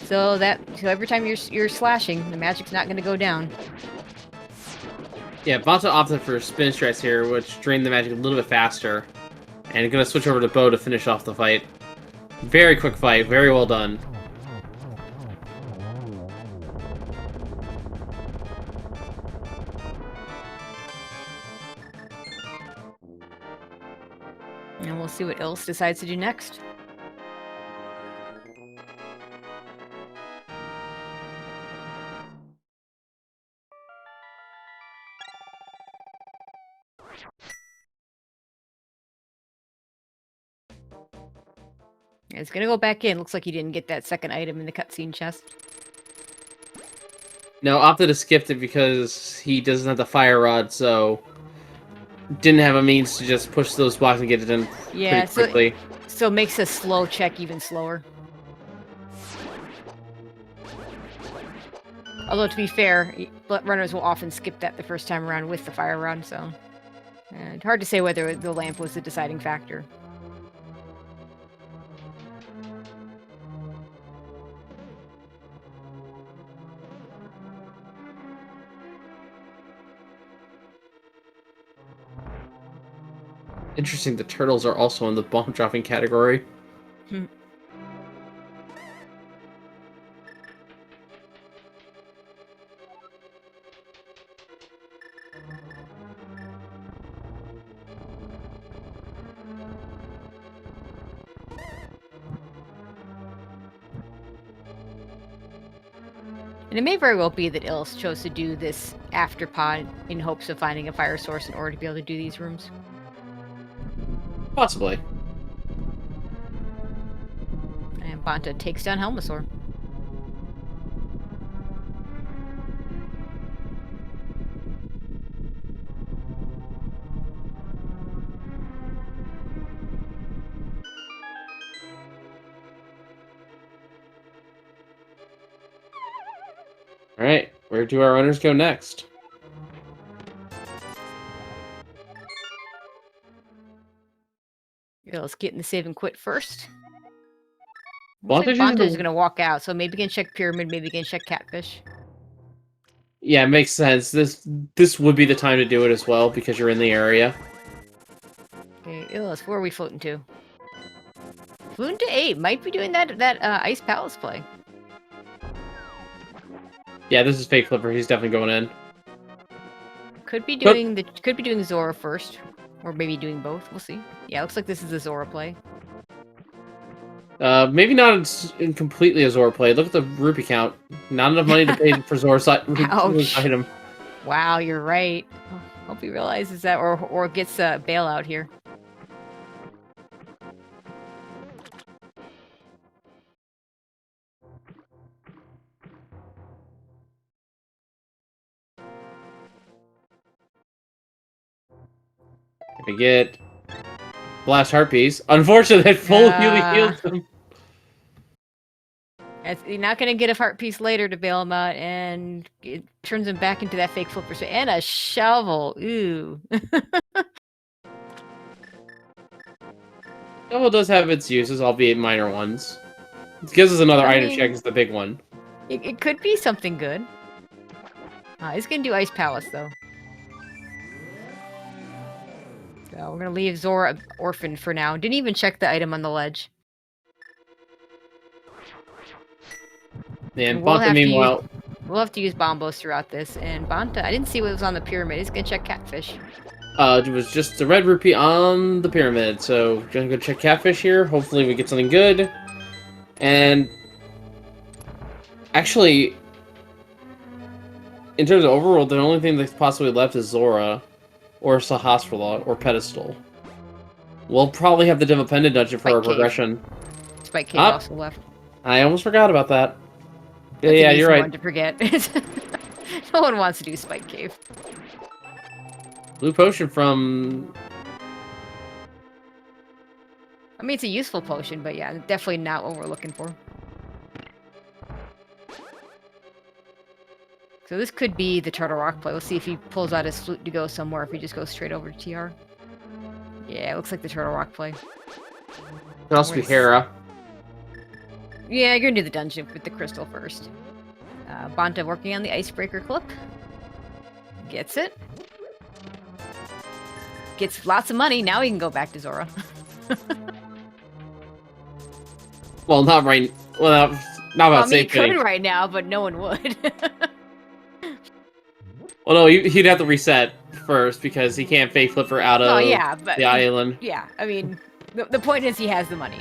So every time you're slashing, the magic's not going to go down. Yeah, Bonta opted for spin strikes here, which drained the magic a little bit faster. And going to switch over to Bo to finish off the fight. Very quick fight, very well done. And we'll see what Illus decides to do next. It's gonna go back in. Looks like he didn't get that second item in the cutscene chest. No, opted to skip it because he doesn't have the fire rod, so didn't have a means to just push those blocks and get it done pretty quickly. So it makes a slow check even slower. Although, to be fair, runners will often skip that the first time around with the fire rod, so it's hard to say whether the lamp was the deciding factor. Interesting, the turtles are also in the bomb dropping category. And it may very well be that Illus chose to do this after pod in hopes of finding a fire source in order to be able to do these rooms. Possibly. And Bonta takes down Helmasaur. Alright, where do our runners go next? Let's get in the save and quit first. Bonta's going to walk out, so maybe we can check Pyramid, maybe we can check Catfish. Yeah, it makes sense. This would be the time to do it as well, because you're in the area. Okay, Illus, where are we floating to? Floating to 8. Might be doing that Ice Palace play. Yeah, this is Fake Flipper. He's definitely going in. Could be doing Zora first, or maybe doing both. We'll see. Yeah, looks like this is a Zora play. Maybe not completely a Zora play. Look at the rupee count. Not enough money to pay for Zora's item. Wow, you're right. Hope he realizes that, or gets a bailout here. We get Blast Heart Piece. Unfortunately, that fully healed him. You're not going to get a heart piece later to bail him out, and it turns him back into that fake flipper. And a shovel. Ooh. Double does have its uses, albeit minor ones. It gives us another I item mean, check as the big one. it could be something good. He's gonna do Ice Palace though. So we're gonna leave Zora orphaned for now. Didn't even check the item on the ledge. And We'll Bonta, have meanwhile... we'll have to use bombos throughout this. And Bonta, I didn't see what was on the pyramid. He's gonna check catfish. It was just a red rupee on the pyramid, so gonna go check catfish here. Hopefully we get something good. And... Actually... In terms of overworld, the only thing that's possibly left is Zora. Or Sahasrara, or Pedestal. We'll probably have the Devil Pendant Dungeon for Spike our Cave. progression. Spike Cave also left. I almost forgot about that. That's Yeah, an easy you're right. one to forget. No one wants to do Spike Cave. Blue potion from... I mean, it's a useful potion, but yeah, definitely not what we're looking for. So this could be the Turtle Rock play. Let's see if he pulls out his flute to go somewhere, if he just goes straight over to TR. Yeah, it looks like the Turtle Rock play. Could also be Hera. Yeah, you're gonna do the dungeon with the crystal first. Bonta working on the icebreaker clip. Gets it. Gets lots of money. Now he can go back to Zora. Well, not right... Well, not about he safe could right now, but no one would. Well, no, he'd have to reset first because he can't fake flipper out of the island. Yeah, I mean, the point is he has the money.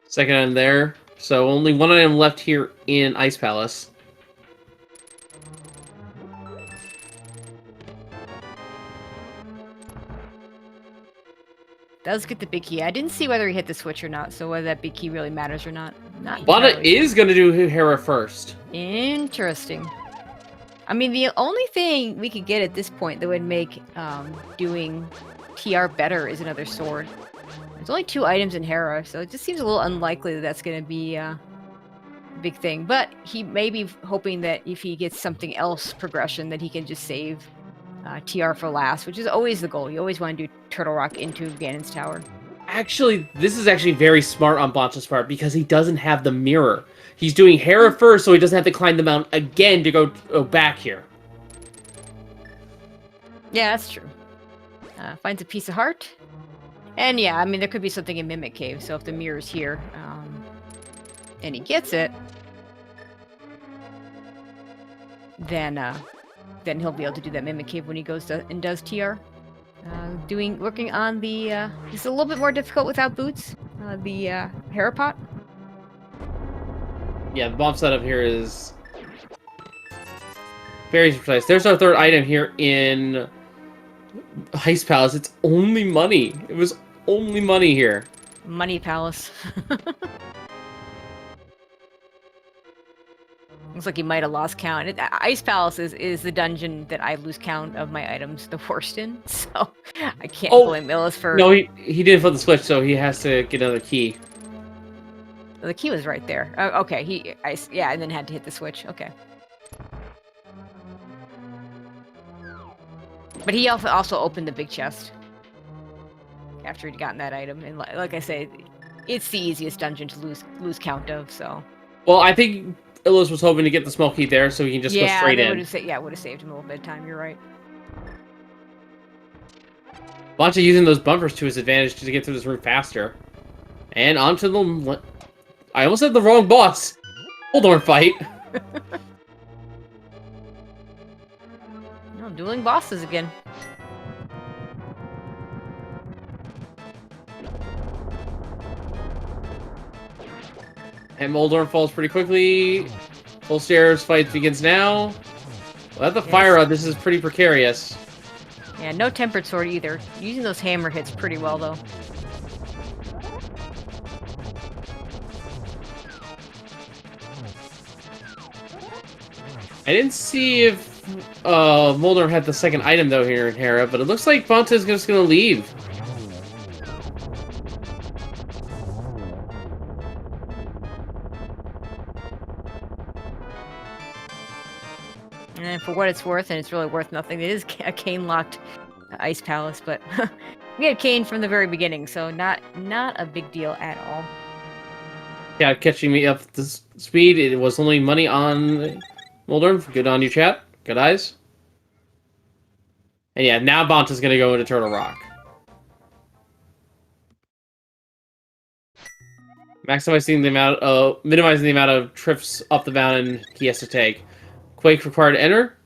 Second item there. So only one item left here in Ice Palace. Does get the big key. I didn't see whether he hit the switch or not, so whether that big key really matters or not. Bonta is going to do Hera first. Interesting. I mean, the only thing we could get at this point that would make doing TR better is another sword. There's only 2 items in Hera, so it just seems a little unlikely that that's going to be a big thing. But he may be hoping that if he gets something else progression, that he can just save TR for last, which is always the goal. You always want to do Turtle Rock into Ganon's Tower. Actually, this is actually very smart on Bonta's part because he doesn't have the mirror. He's doing Hera first, so he doesn't have to climb the mountain again to go back here. Yeah, that's true. Finds a piece of heart. And yeah, I mean, there could be something in Mimic Cave, so if the mirror's here, and he gets it, then he'll be able to do that Mimic Cave when he goes and does TR. Working on the, it's a little bit more difficult without boots, the Hera pot. Yeah, the bomb setup here is very precise. There's our third item here in Ice Palace. It's only money. It was only money here. Money Palace. Looks like he might have lost count. Ice Palace is the dungeon that I lose count of my items the worst in, so I can't blame Illus for... No, he didn't flip the switch, so he has to get another key. The key was right there. Okay, yeah, and then had to hit the switch. Okay. But he also opened the big chest after he'd gotten that item, and like I say, it's the easiest dungeon to lose count of. So. Well, I think Illus was hoping to get the small key there, so he can just go straight in. Yeah, it would have saved him a little bit of time. You're right. Bonta using those bumpers to his advantage to get through this room faster, and onto the. I almost said the wrong boss. Hold on, fight. No, dueling bosses again. And Moldorm falls pretty quickly. Full stairs fight begins now. Without the fire rod, this is pretty precarious. Yeah, no tempered sword either. Using those hammer hits pretty well though. I didn't see if Moldorm had the second item though here in Hera, but it looks like Bonta's just gonna leave. And for what it's worth, and it's really worth nothing, it is a cane-locked Ice Palace, but We had Kane from the very beginning, so not a big deal at all. Yeah, catching me up to speed. It was only money on Mulder. Good on you, chat. Good eyes. And yeah, now Bonta's gonna go into Turtle Rock. Minimizing the amount of trips up the mountain he has to take. Quake required to enter.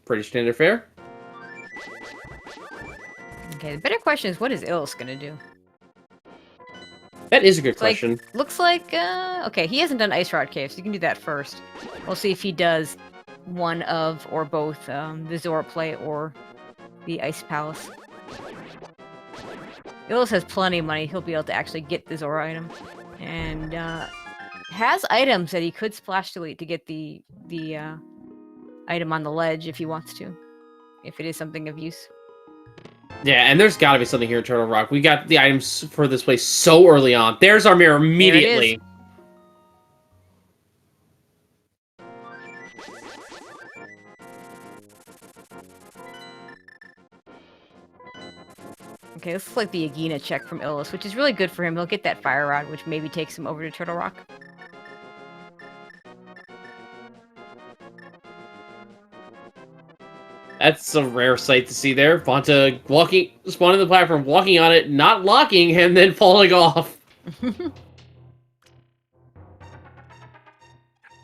Pretty standard fare. Okay, the better question is, what is Illus gonna do? That is a good question. Like, looks like, okay, he hasn't done Ice Rod Cave, so you can do that first. We'll see if he does one of, or both, the Zora play or the Ice Palace. Illus has plenty of money, he'll be able to actually get the Zora item. And, has items that he could splash delete to get the item on the ledge if he wants to. If it is something of use. Yeah, and there's gotta be something here in Turtle Rock. We got the items for this place so early on. There's our mirror immediately. Okay, this is like the Agena check from Illus, which is really good for him. He'll get that Fire Rod, which maybe takes him over to Turtle Rock. That's a rare sight to see there. Bonta spawning the platform, walking on it, not locking, and then falling off.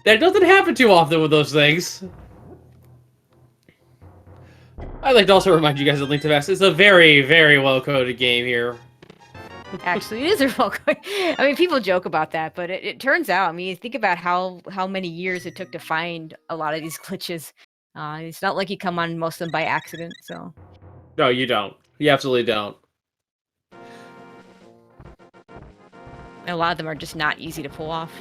That doesn't happen too often with those things. I'd like to also remind you guys that Link to the Past is a very, very well-coded game here. Actually, it is a well. I mean, people joke about that, but it turns out. I mean, think about how many years it took to find a lot of these glitches. It's not like you come on most of them by accident. So. No, you don't. You absolutely don't. And a lot of them are just not easy to pull off.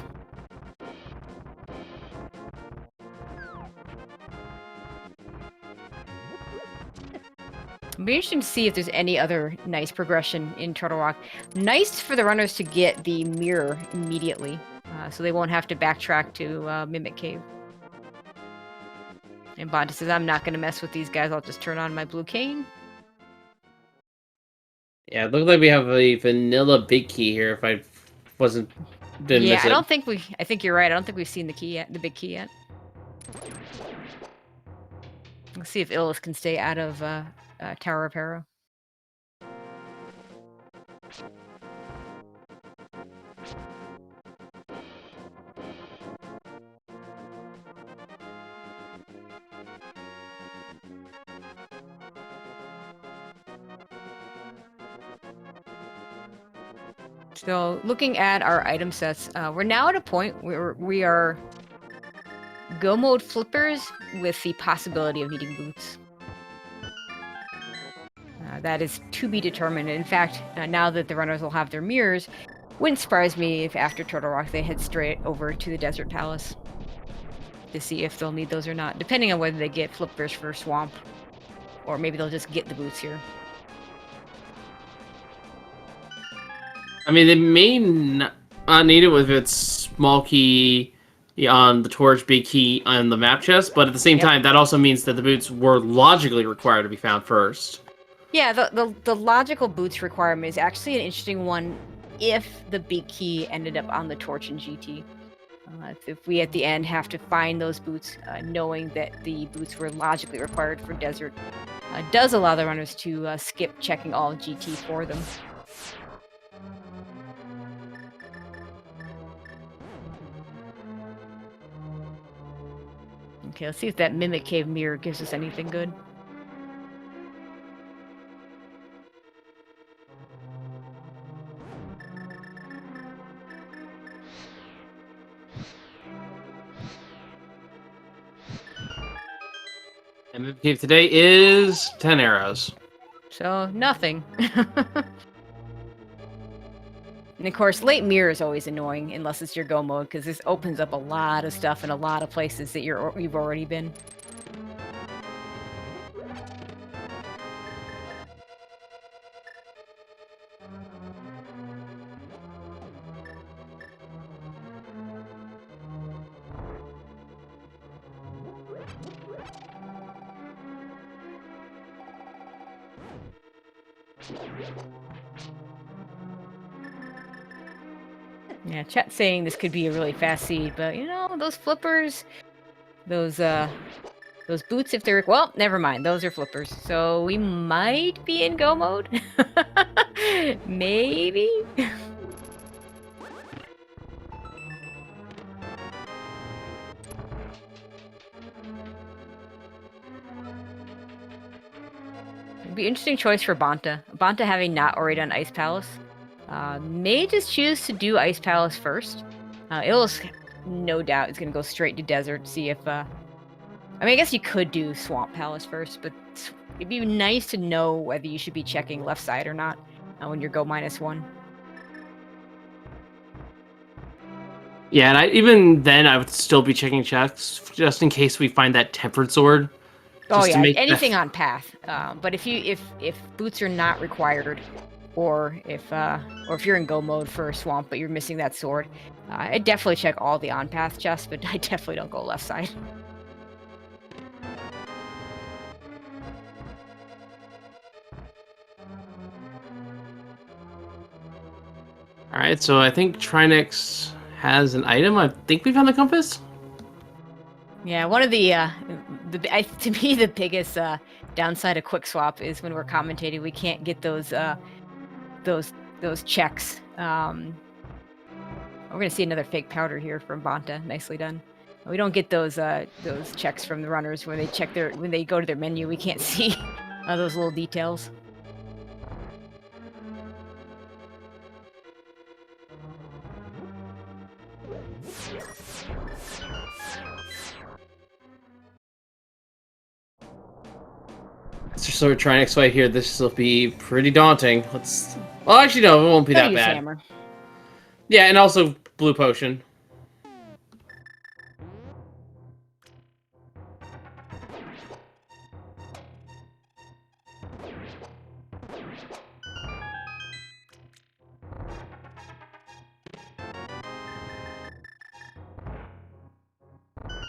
It'll be interesting to see if there's any other nice progression in Turtle Rock. Nice for the runners to get the mirror immediately, so they won't have to backtrack to Mimic Cave. And Bonta says, I'm not going to mess with these guys, I'll just turn on my blue cane. Yeah, it looks like we have a vanilla big key here, if I didn't miss it. I think you're right, I don't think we've seen the key yet, the big key yet. Let's see if Illus can stay out of Tower of Hero. So, looking at our item sets, we're now at a point where we are go mode flippers with the possibility of needing boots. That is to be determined. In fact, now that the runners will have their mirrors, wouldn't surprise me if after Turtle Rock they head straight over to the Desert Palace to see if they'll need those or not, depending on whether they get flippers for Swamp, or maybe they'll just get the boots here. I mean, they may not need it with its small key on the torch, big key on the map chest, but at the same time, that also means that the boots were logically required to be found first. Yeah, the logical boots requirement is actually an interesting one if the big key ended up on the torch in GT. If we at the end have to find those boots, knowing that the boots were logically required for Desert, does allow the runners to skip checking all of GT for them. Okay, let's see if that Mimic Cave mirror gives us anything good. And Mimic Cave today is 10 arrows. So, nothing. And of course, late mirror is always annoying, unless it's your go mode, because this opens up a lot of stuff in a lot of places that you've already been. Yeah, chat saying this could be a really fast seed, but you know, those flippers, those boots, if they're, well, never mind, those are flippers. So we might be in go mode. Maybe. It'd be an interesting choice for Bonta. Bonta having not already done Ice Palace. May just choose to do Ice Palace first. Illus, no doubt, is going to go straight to Desert, see if... I mean, I guess you could do Swamp Palace first, but it'd be nice to know whether you should be checking left side or not when you're go -1. Yeah, and even then, I would still be checking checks, just in case we find that Tempered Sword. Oh yeah, anything on path. But if boots are not required, or if you're in go mode for Swamp but you're missing that sword, I definitely check all the on path chests, but I definitely don't go left side. All right, so I think Trinex has an item. I think we found the compass. Yeah, one of the to me the biggest downside of quick swap is when we're commentating, we can't get those checks. We're gonna see another fake powder here from Bonta. Nicely done. We don't get those checks from the runners where they check when they go to their menu. We can't see those little details. So we're trying to right here. This will be pretty daunting. Well, actually, no, it won't be that bad. Hammer. Yeah, and also blue potion.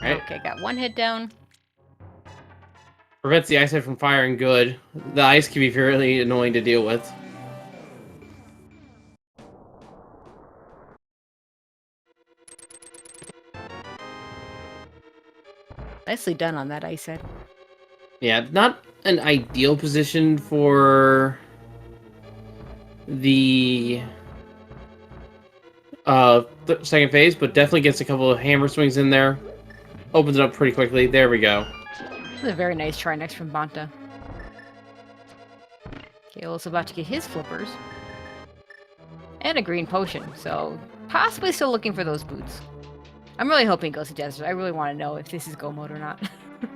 Right. Okay, got one hit down. Prevents the ice head from firing good. The ice can be fairly annoying to deal with. Nicely done on that ice head. Yeah, not an ideal position for the second phase, but definitely gets a couple of hammer swings in there. Opens it up pretty quickly. There we go. This is a very nice try next from Bonta. Illus about to get his flippers. And a green potion, so possibly still looking for those boots. I'm really hoping it goes to Desert. I really want to know if this is go mode or not. I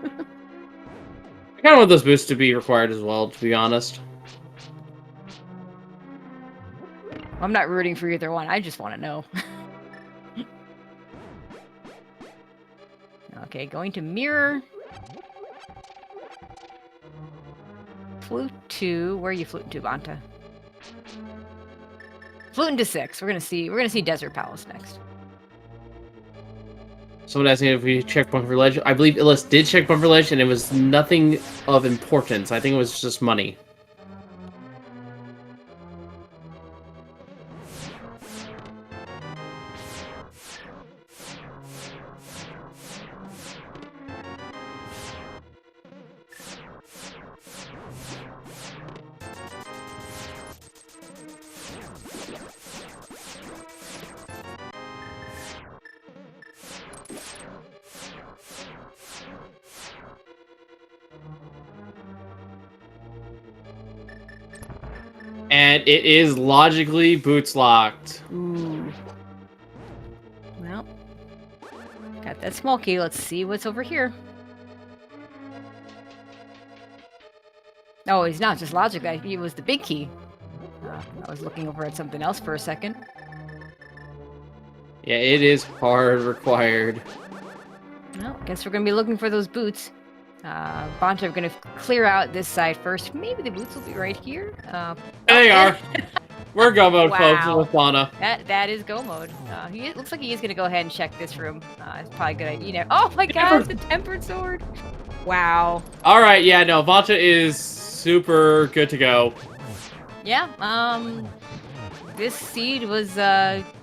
kind of want those boots to be required as well, to be honest. I'm not rooting for either one. I just want to know. Okay, going to mirror. Flute to, where are you fluting to, Bonta? Fluting to 6. We're gonna see Desert Palace next. Someone asked me if we checked Bumper Ledge. I believe Illus did check Bumper Ledge, and it was nothing of importance. I think it was just money. And it is logically boots locked. Ooh. Well, got that small key. Let's see what's over here. Oh, he's not just logic. He was the big key. I was looking over at something else for a second. Yeah, it is hard required. Well, guess we're gonna be looking for those boots. Bonta are gonna clear out this side first. Maybe the boots will be right here. There they are. We're go mode, wow. folks, with Bonta. That is go mode. It looks like he is gonna go ahead and check this room. It's probably a good idea. You know, oh my god, the tempered sword! Wow. All right, yeah, no, Bonta is super good to go. Yeah, this seed was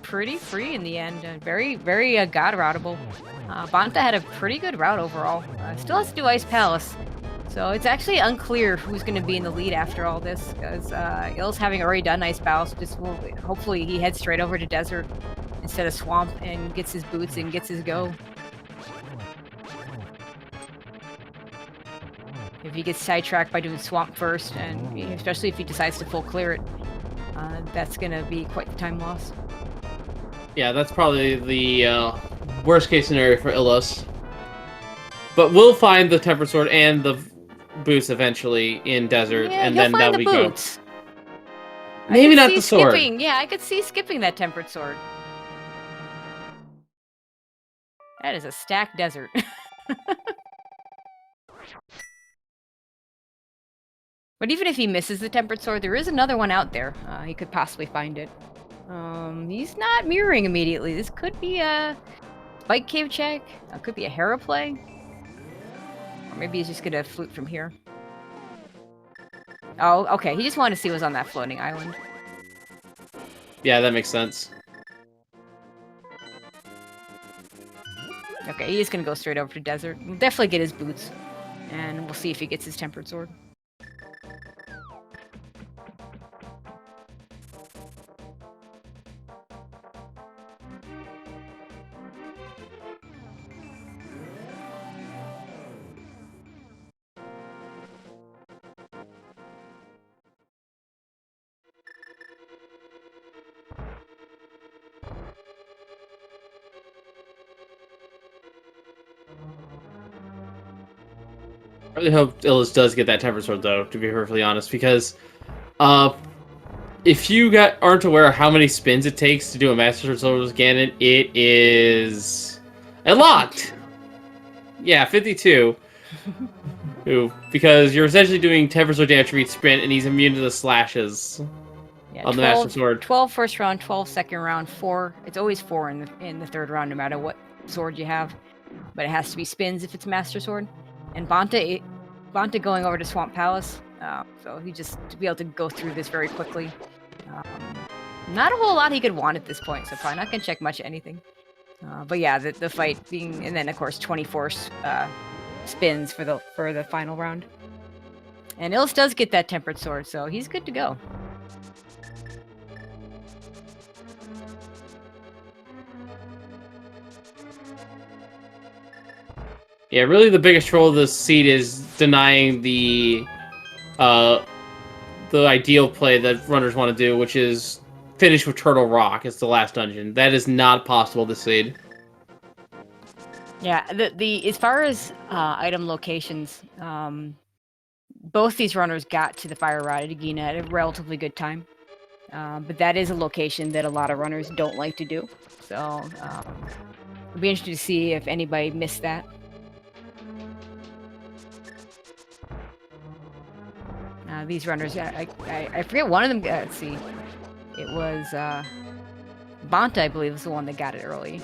pretty free in the end. Very, very god routable. Bonta had a pretty good route overall. Still has to do Ice Palace. So it's actually unclear who's going to be in the lead after all this, because Ill's having already done Ice Palace, just hopefully he heads straight over to Desert instead of Swamp and gets his boots and gets his go. If he gets sidetracked by doing Swamp first, and especially if he decides to full clear it, that's going to be quite the time loss. Yeah, that's probably the worst case scenario for Illus. But we'll find the Tempered Sword and the boots eventually in Desert, Yeah, and then that we go. Boots. Maybe not the sword. Yeah, I could see skipping that Tempered Sword. That is a stacked desert. But even if he misses the Tempered Sword, there is another one out there. He could possibly find it. He's not mirroring immediately. This could be a Spike Cave check. Could be a Hera play. Or maybe he's just gonna flute from here. Oh, okay. He just wanted to see what was on that floating island. Yeah, that makes sense. Okay, he's gonna go straight over to Desert. We'll definitely get his boots. And we'll see if he gets his Tempered Sword. I really hope Illus does get that Tempered Sword, though, to be perfectly honest, because if you aren't aware of how many spins it takes to do a Master Sword with Ganon, it is a lot! Yeah, 52. Because you're essentially doing Tempered Sword damage for each spin, and he's immune to the slashes on the Master Sword. 12 first round, 12 second round, 4. It's always 4 in the third round, no matter what sword you have. But it has to be spins if it's Master Sword. And Bonta going over to Swamp Palace, so he just to be able to go through this very quickly. Not a whole lot he could want at this point, so probably not gonna check much of anything. But yeah, the fight being, and then of course 24 spins for the final round. And Illus does get that Tempered Sword, so he's good to go. Yeah, really the biggest troll of this seed is denying the ideal play that runners want to do, which is finish with Turtle Rock as the last dungeon. That is not possible this seed. Yeah, the as far as item locations, both these runners got to the Fire Rod at Agina at a relatively good time. But that is a location that a lot of runners don't like to do. So it'll be interesting to see if anybody missed that. These runners, I forget one of them. Let's see, it was Bonta, I believe, was the one that got it early.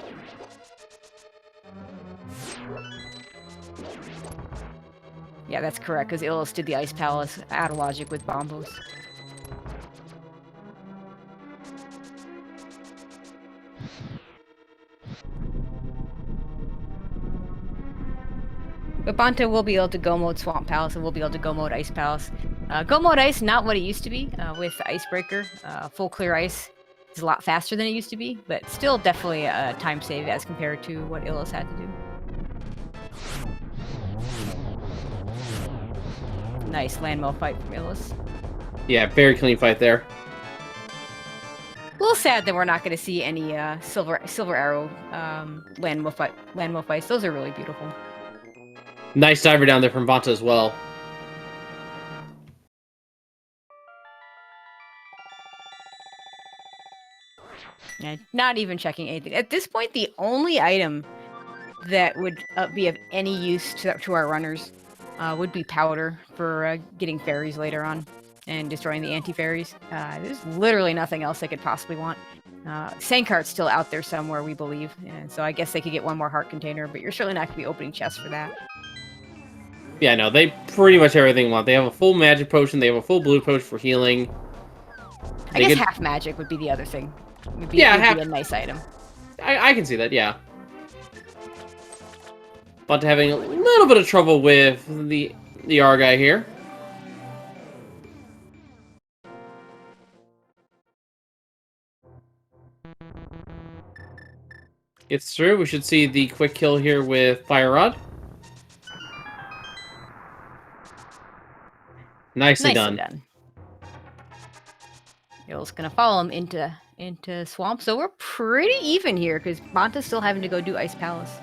Yeah, that's correct, because Illus did the Ice Palace out of logic with Bombos. But Bonta will be able to go mode Swamp Palace, and we'll be able to go mode Ice Palace. Go mode Ice, not what it used to be with Icebreaker. Full clear ice is a lot faster than it used to be, but still definitely a time save as compared to what Illus had to do. Nice landmill fight from Illus. Yeah, very clean fight there. A little sad that we're not going to see any silver arrow landmill fights. Those are really beautiful. Nice diver down there from Bonta as well. Yeah, not even checking anything. At this point, the only item that would be of any use to our runners would be powder for getting fairies later on and destroying the anti-fairies. There's literally nothing else they could possibly want. Sandcart's still out there somewhere, we believe, and so I guess they could get one more heart container, but you're certainly not going to be opening chests for that. Yeah, no, they pretty much everything want. They have a full magic potion, they have a full blue potion for healing. I guess half magic would be the other thing. Would be a nice item. I can see that, yeah. But having a little bit of trouble with the R guy here. Gets through. We should see the quick kill here with Fire Rod. Nicely done. Ill's gonna follow him into Swamp, so we're pretty even here because Bonta's still having to go do Ice Palace.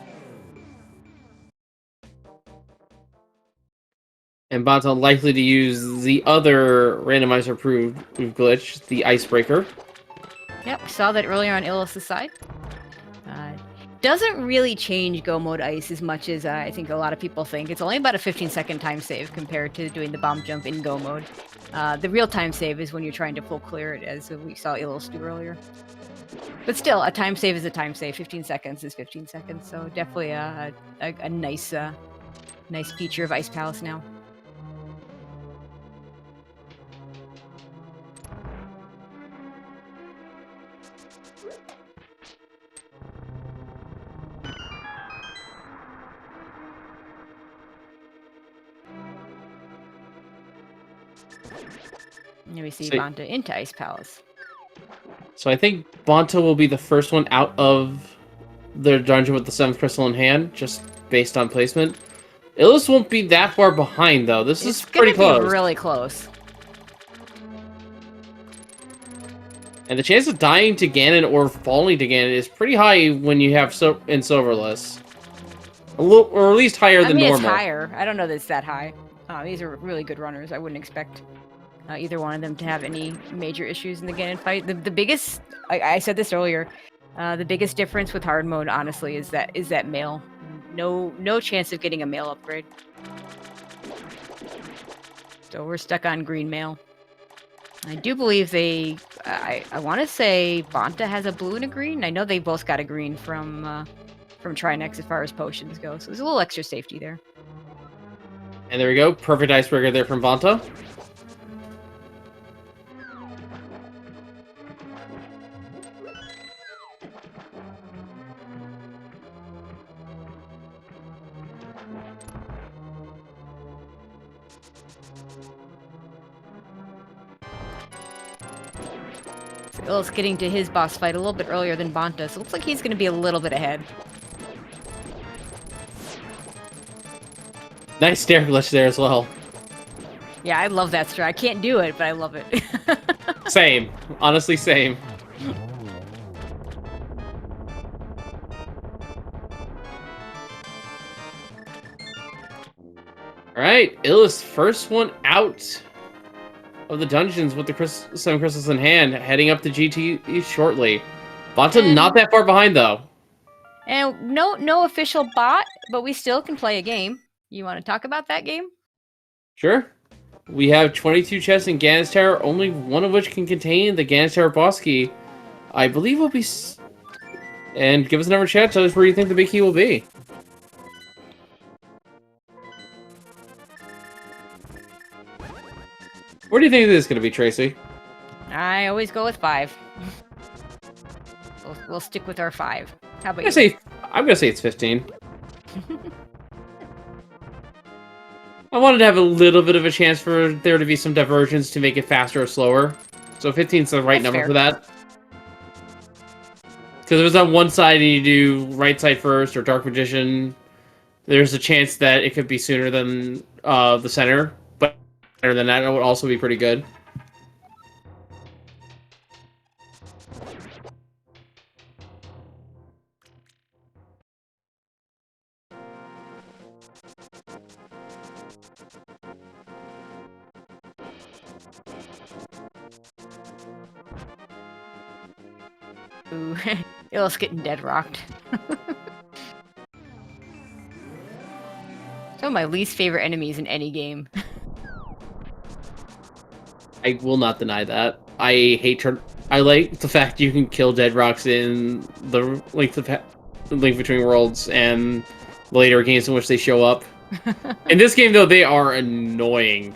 And Bonta likely to use the other randomizer approved glitch, the Icebreaker. Yep, we saw that earlier on Illus's side. Doesn't really change Go Mode Ice as much as I think a lot of people think. It's only about a 15-second time save compared to doing the bomb jump in Go Mode. The real time save is when you're trying to full clear it, as we saw Illus do earlier. But still, a time save is a time save. 15 seconds is 15 seconds, so definitely a nice feature of Ice Palace now. And we see Bonta into Ice Palace. So I think Bonta will be the first one out of the dungeon with the 7th crystal in hand, just based on placement. Illus won't be that far behind, though. This is pretty close. It's really close. And the chance of dying to Ganon or falling to Ganon is pretty high when you have in Silverless. Or at least higher than normal. It's higher. I don't know that it's that high. These are really good runners. I wouldn't expect either one of them to have any major issues in the Ganon fight. The biggest, I said this earlier, the biggest difference with hard mode, honestly, is that mail. No chance of getting a mail upgrade. So we're stuck on green mail. I do believe I want to say Bonta has a blue and a green. I know they both got a green from Trinex as far as potions go. So there's a little extra safety there. And there we go. Perfect icebreaker there from Bonta. Ill's getting to his boss fight a little bit earlier than Bonta, so it looks like he's going to be a little bit ahead. Nice stair glitch there as well. Yeah, I love that strat. I can't do it, but I love it. Same. Honestly, same. Alright, Illus, first one out of the dungeons with the 7 crystals in hand, heading up to GT shortly. Bonta not that far behind, though. And no official bot, but we still can play a game. You want to talk about that game? Sure. We have 22 chests in Ganon's Tower, only one of which can contain the Ganon's Tower boss key. I believe will be... And give us a number chat, tell us where you think the big key will be. Where do you think this is going to be, Tracy? I always go with 5. We'll stick with our 5. How about you? I'm going to say it's 15. I wanted to have a little bit of a chance for there to be some divergence to make it faster or slower. So 15 is the right number for that. Because if it's on one side and you do right side first or Dark Magician, there's a chance that it could be sooner than the center. But better than that, it would also be pretty good. Ooh, Illus getting dead rocked. Some of my least favorite enemies in any game. I will not deny that. I like the fact you can kill dead rocks in the Link Between Worlds and later games in which they show up. In this game, though, they are annoying.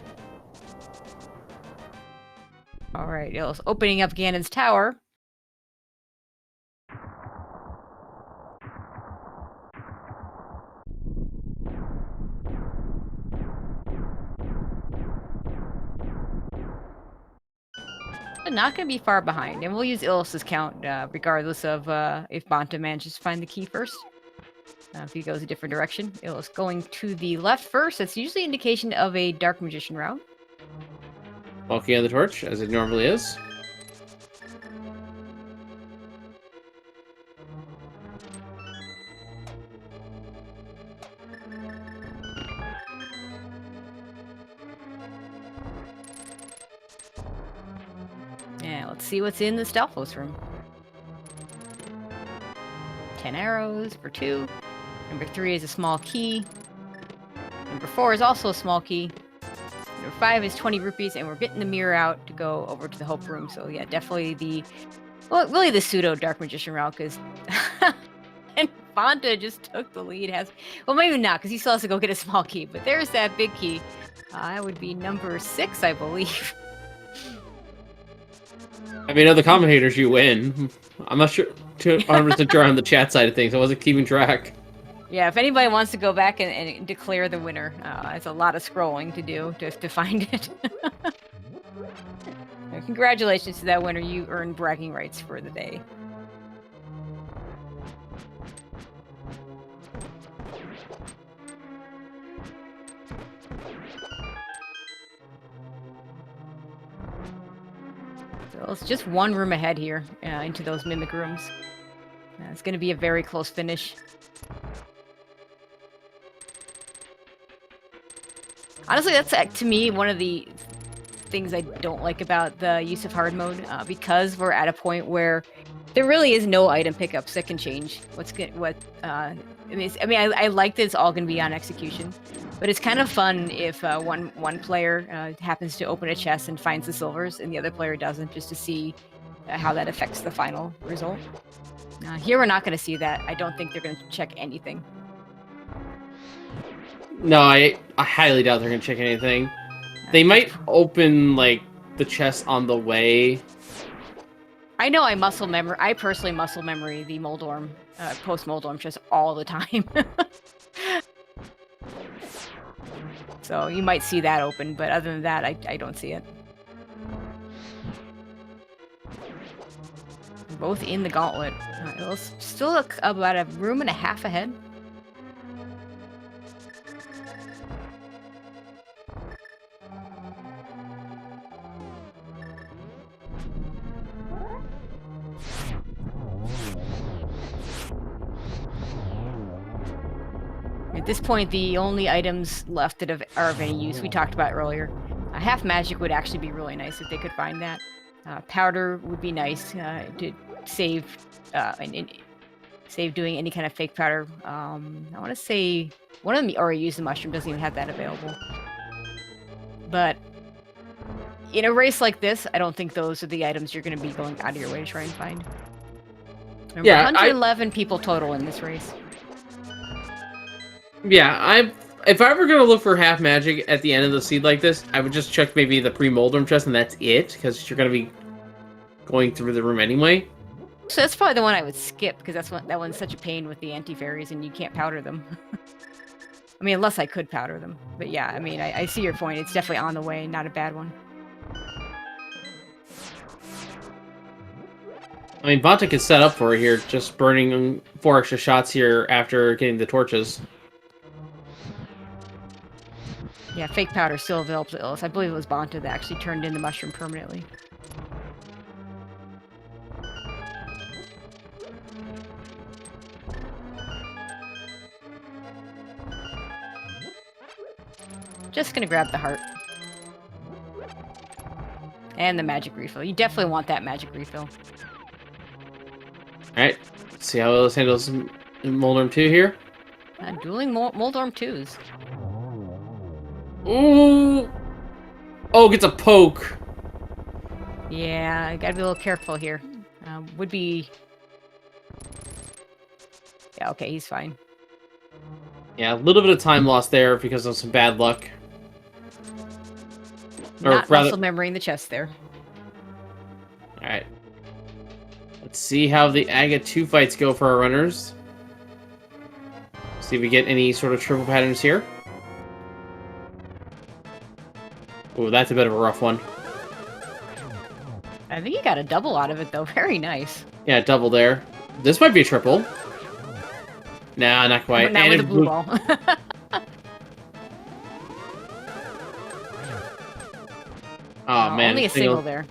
All right, Illus opening up Ganon's tower. Not going to be far behind, and we'll use Illus's count regardless of if Bonta manages to find the key first. If he goes a different direction. Illus going to the left first. That's usually an indication of a Dark Magician route. Walking on the torch, as it normally is. Yeah, let's see what's in the Stalfos room. 10 arrows for 2. Number 3 is a small key. Number 4 is also a small key. Number 5 is 20 rupees, and we're getting the mirror out to go over to the Hope room. So yeah, definitely really the pseudo Dark Magician route, because and Bonta just took the lead. Well, maybe not, because he still has to go get a small key. But there's that big key. That would be number 6, I believe. I mean, other commentators, you win. I'm not sure, 100% sure on the chat side of things. I wasn't keeping track. Yeah, if anybody wants to go back and declare the winner, it's a lot of scrolling to do to find it. Congratulations to that winner. You earned bragging rights for the day. So it's just one room ahead here into those mimic rooms. It's going to be a very close finish. Honestly, that's to me one of the things I don't like about the use of hard mode, because we're at a point where there really is no item pickups that can change I like that it's all going to be on execution, but it's kind of fun if one player happens to open a chest and finds the silvers and the other player doesn't, just to see how that affects the final result. Here we're not going to see that. I don't think they're going to check anything. No, I highly doubt they're going to check anything. They might open, like, the chest on the way. I know I personally muscle memory the Moldorm, post-Moldorm chest all the time. So you might see that open, but other than that, I don't see it. Both in the gauntlet. It'll still look about a room and a half ahead. At this point, the only items left that are of any use, we talked about earlier. Half magic would actually be really nice if they could find that. Powder would be nice to save save doing any kind of fake powder. I want to say one of them already used the mushroom, doesn't even have that available. But in a race like this, I don't think those are the items you're going to be going out of your way to try and find. Remember, Yeah, 111 people total in this race. Yeah, if I were going to look for half magic at the end of the seed like this, I would just check maybe the pre-Moldorm chest, and that's it, because you're going to be going through the room anyway. So that's probably the one I would skip, because that one's such a pain with the anti-fairies, and you can't powder them. I mean, unless I could powder them. But yeah, I mean, I see your point. It's definitely on the way, not a bad one. I mean, Bonta could set up for it here, just burning 4 extra shots here after getting the torches. Yeah, fake powder still available to Illus. I believe it was Bonta that actually turned in the mushroom permanently. Just gonna grab the heart. And the magic refill. You definitely want that magic refill. Alright, let's see how Illus handles Moldorm 2 here. Dueling Moldorm 2s. Ooh! Oh, gets a poke. Yeah, I gotta be a little careful here. Would be... Yeah, okay, he's fine. Yeah, a little bit of time lost there because of some bad luck. Not muscle memorying the chest there. Alright. Let's see how the Agate 2 fights go for our runners. See if we get any sort of triple patterns here. Oh, that's a bit of a rough one. I think you got a double out of it, though. Very nice. Yeah, double there. This might be a triple. Nah, not quite. Not and with a blue ball. Oh, man. Only a single there.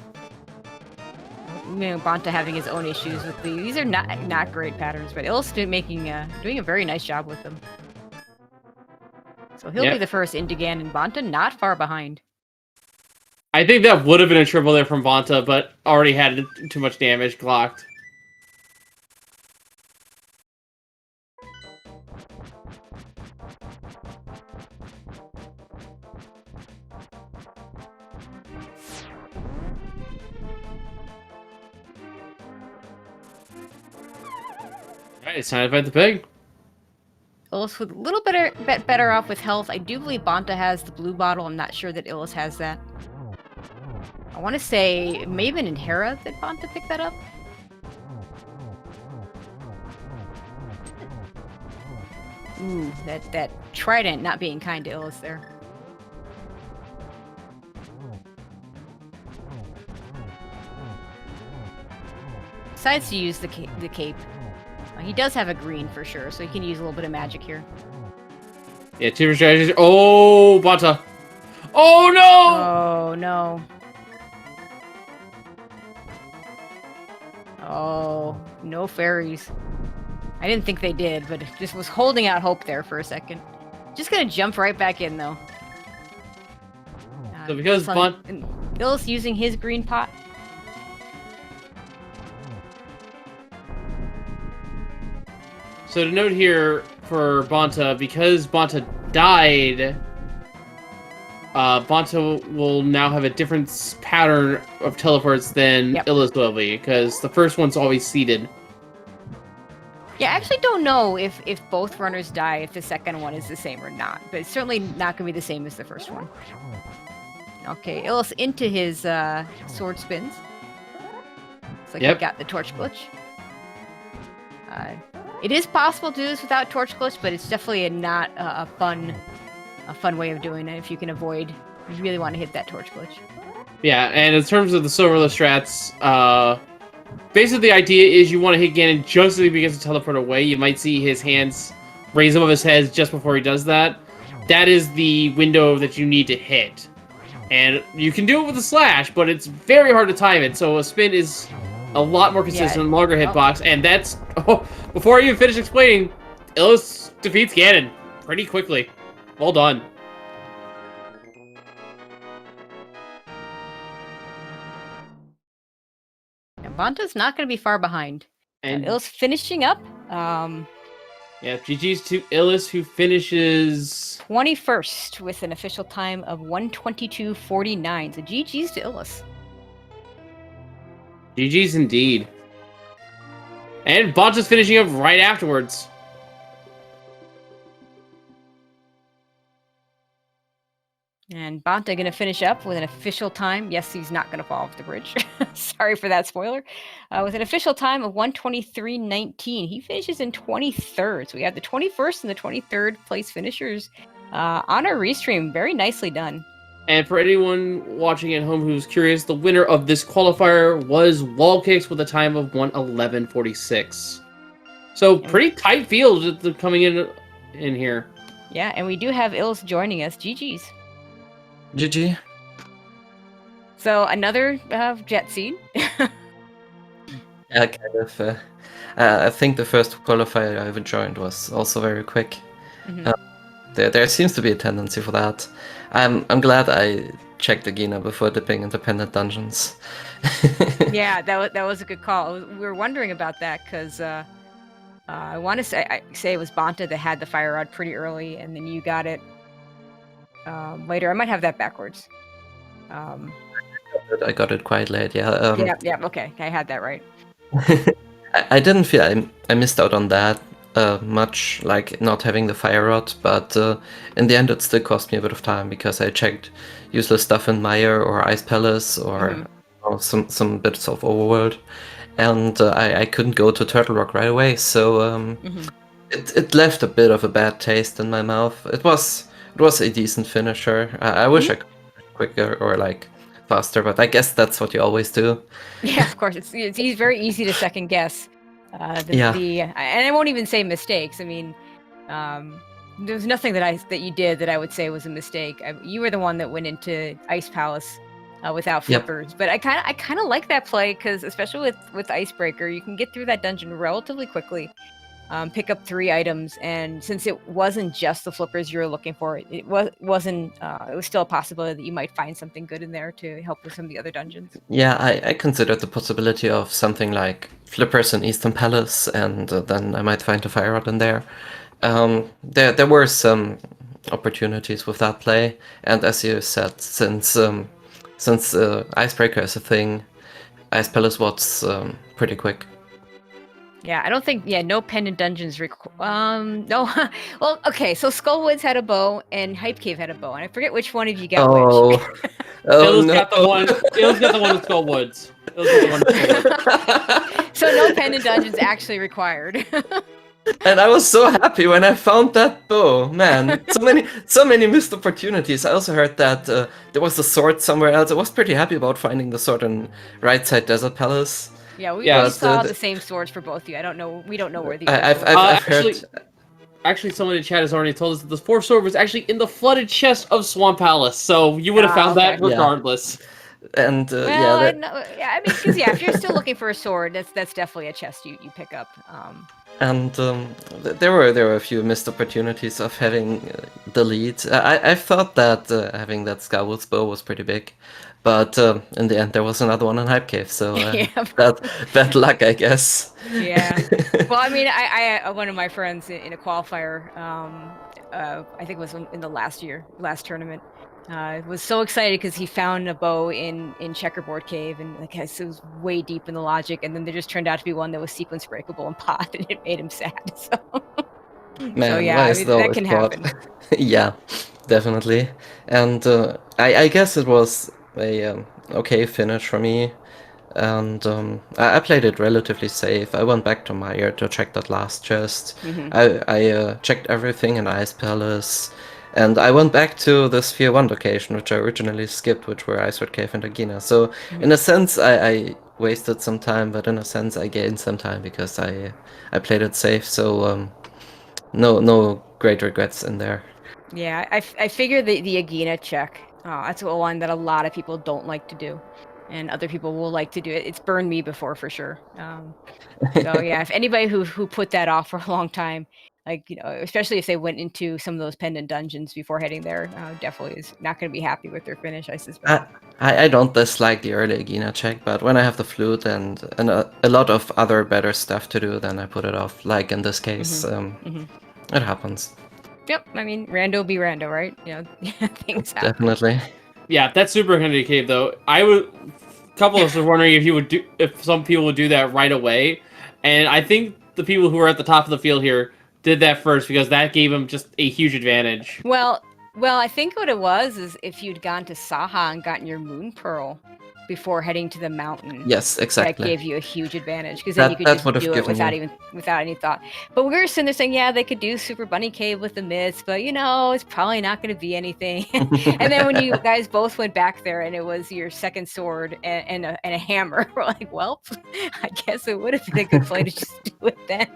You know, Bonta having his own issues with these are not great patterns, but Illus doing a very nice job with them. So he'll be the first Indigan, and Bonta not far behind. I think that would have been a triple there from Bonta, but already had too much damage blocked. Alright, it's time to fight the pig. Illus with a little bit better off with health. I do believe Bonta has the blue bottle. I'm not sure that Illus has that. I want to say Maven and Hera that Bonta picked that up. Ooh, that trident not being kind to Illus there. Decides to use the cape. He does have a green for sure, so he can use a little bit of magic here. Yeah, two strategies. Oh, Bonta. Oh, no! Oh, no. Oh, no fairies. I didn't think they did, but just was holding out hope there for a second. Just gonna jump right back in, though. So because Illus using his green pot. So to note here for Bonta, because Bonta died, Bonta will now have a different pattern of teleports than Illus will be, because the first one's always seated. Yeah, I actually don't know if both runners die, if the second one is the same or not, but it's certainly not going to be the same as the first one. Okay, Illus into his sword spins. Looks like he got the torch glitch. It is possible to do this without torch glitch, but it's definitely not a fun way of doing it if you can avoid. You really want to hit that torch glitch. Yeah, and in terms of the silverless strats, basically the idea is you want to hit Ganon just as he begins to teleport away. You might see his hands raise above his head just before he does that. That is the window that you need to hit. And you can do it with a slash, but it's very hard to time it, so a spin is a lot more consistent, longer hitbox, and that's... Oh, before I even finish explaining, Illus defeats Ganon pretty quickly. Well done. And Bonta's not going to be far behind. And Illus finishing up. Yeah, GG's to Illus, who finishes 21st with an official time of 1:22:49. So GG's to Illus. GG's indeed. And Bonta's finishing up right afterwards. And Bonta going to finish up with an official time. Yes, he's not going to fall off the bridge. Sorry for that spoiler. With an official time of 1:23:19. He finishes in 23rd. So we have the 21st and the 23rd place finishers on our restream. Very nicely done. And for anyone watching at home who's curious, the winner of this qualifier was Wall Kicks with a time of 1:11:46. So pretty tight field coming in here. Yeah, and we do have Illus joining us. GG's. GG. So another jet seed. Yeah, kind of. I think the first qualifier I ever joined was also very quick. Mm-hmm. There seems to be a tendency for that. I'm glad I checked Agina before dipping independent dungeons. Yeah, that was a good call. We were wondering about that because I want to say it was Bonta that had the fire rod pretty early, and then you got it later. I might have that backwards. I got it quite late. Yeah. Yeah. Okay, I had that right. I didn't feel I missed out on that much, like not having the fire rod, but in the end it still cost me a bit of time because I checked useless stuff in Mire or Ice Palace or some bits of overworld, and I couldn't go to Turtle Rock right away, so it left a bit of a bad taste in my mouth. It was a decent finisher. I wish I could quicker or like faster, but I guess that's what you always do. Yeah, of course. It's very easy to second guess. And I won't even say mistakes. I mean, there's nothing that you did that I would say was a mistake. You were the one that went into Ice Palace without flippers, but I kind of like that play because especially with Icebreaker, you can get through that dungeon relatively quickly. Pick up 3 items, and since it wasn't just the flippers you were looking for, it was still a possibility that you might find something good in there to help with some of the other dungeons. Yeah, I considered the possibility of something like flippers in Eastern Palace, and then I might find a fire rod in there. There were some opportunities with that play, and as you said, since Icebreaker is a thing, Ice Palace was pretty quick. Yeah, I don't think. Yeah, no pendant dungeons. No. Well, okay. So Skullwoods had a bow, and Hype Cave had a bow, and I forget which one of you got which. Illus no. got the one. Illus got the one with Skullwoods. So no pendant dungeons actually required. And I was so happy when I found that bow. Man, so many missed opportunities. I also heard that there was a sword somewhere else. I was pretty happy about finding the sword in Right Side Desert Palace. Yeah, we saw the same swords for both of you. I don't know. We don't know where the. I've heard. Actually, someone in chat has already told us that the 4th sword was actually in the flooded chest of Swamp Palace, so you would have found that regardless. Yeah. And I mean, because if you're still looking for a sword, that's definitely a chest you pick up. And there were a few missed opportunities of having the lead. I thought that having that Skywoods bow was pretty big, but in the end there was another one in Hype Cave, so that bad luck, I guess. Yeah. Well, I mean, I one of my friends in a qualifier, I think it was in the last tournament, was so excited because he found a bow in Checkerboard Cave, and like it was way deep in the logic, and then there just turned out to be one that was sequence breakable and pot, and it made him sad. So, man, that can happen. Yeah, definitely. And I guess it was a okay finish for me, and I played it relatively safe. I went back to Meyer to check that last chest. I checked everything in Ice Palace. And I went back to the Sphere 1 location, which I originally skipped, which were Iceward Cave and Agina. So, in a sense, I wasted some time, but in a sense, I gained some time because I played it safe. So, no great regrets in there. Yeah, I figure the Agina check, that's one that a lot of people don't like to do. And other people will like to do it. It's burned me before, for sure. So, yeah, if anybody who put that off for a long time, like, especially if they went into some of those pendant dungeons before heading there, definitely is not going to be happy with their finish, I suspect. I don't dislike the early Agina check, but when I have the flute and a lot of other better stuff to do, then I put it off. Like in this case, it happens. Yep, I mean, rando be rando, right? Things happen. Definitely. Yeah, that Super Henry Cave though, a couple of us were wondering if some people would do that right away, and I think the people who are at the top of the field here did that first because that gave him just a huge advantage. Well, I think what it was is if you'd gone to Saha and gotten your Moon Pearl before heading to the mountain. Yes, exactly. That gave you a huge advantage because then you could just do it without any thought. But we were sitting there saying, yeah, they could do Super Bunny Cave with the myths, but it's probably not going to be anything. And then when you guys both went back there and it was your second sword and a hammer, we're like, well, I guess it would have been a good play to just do it then.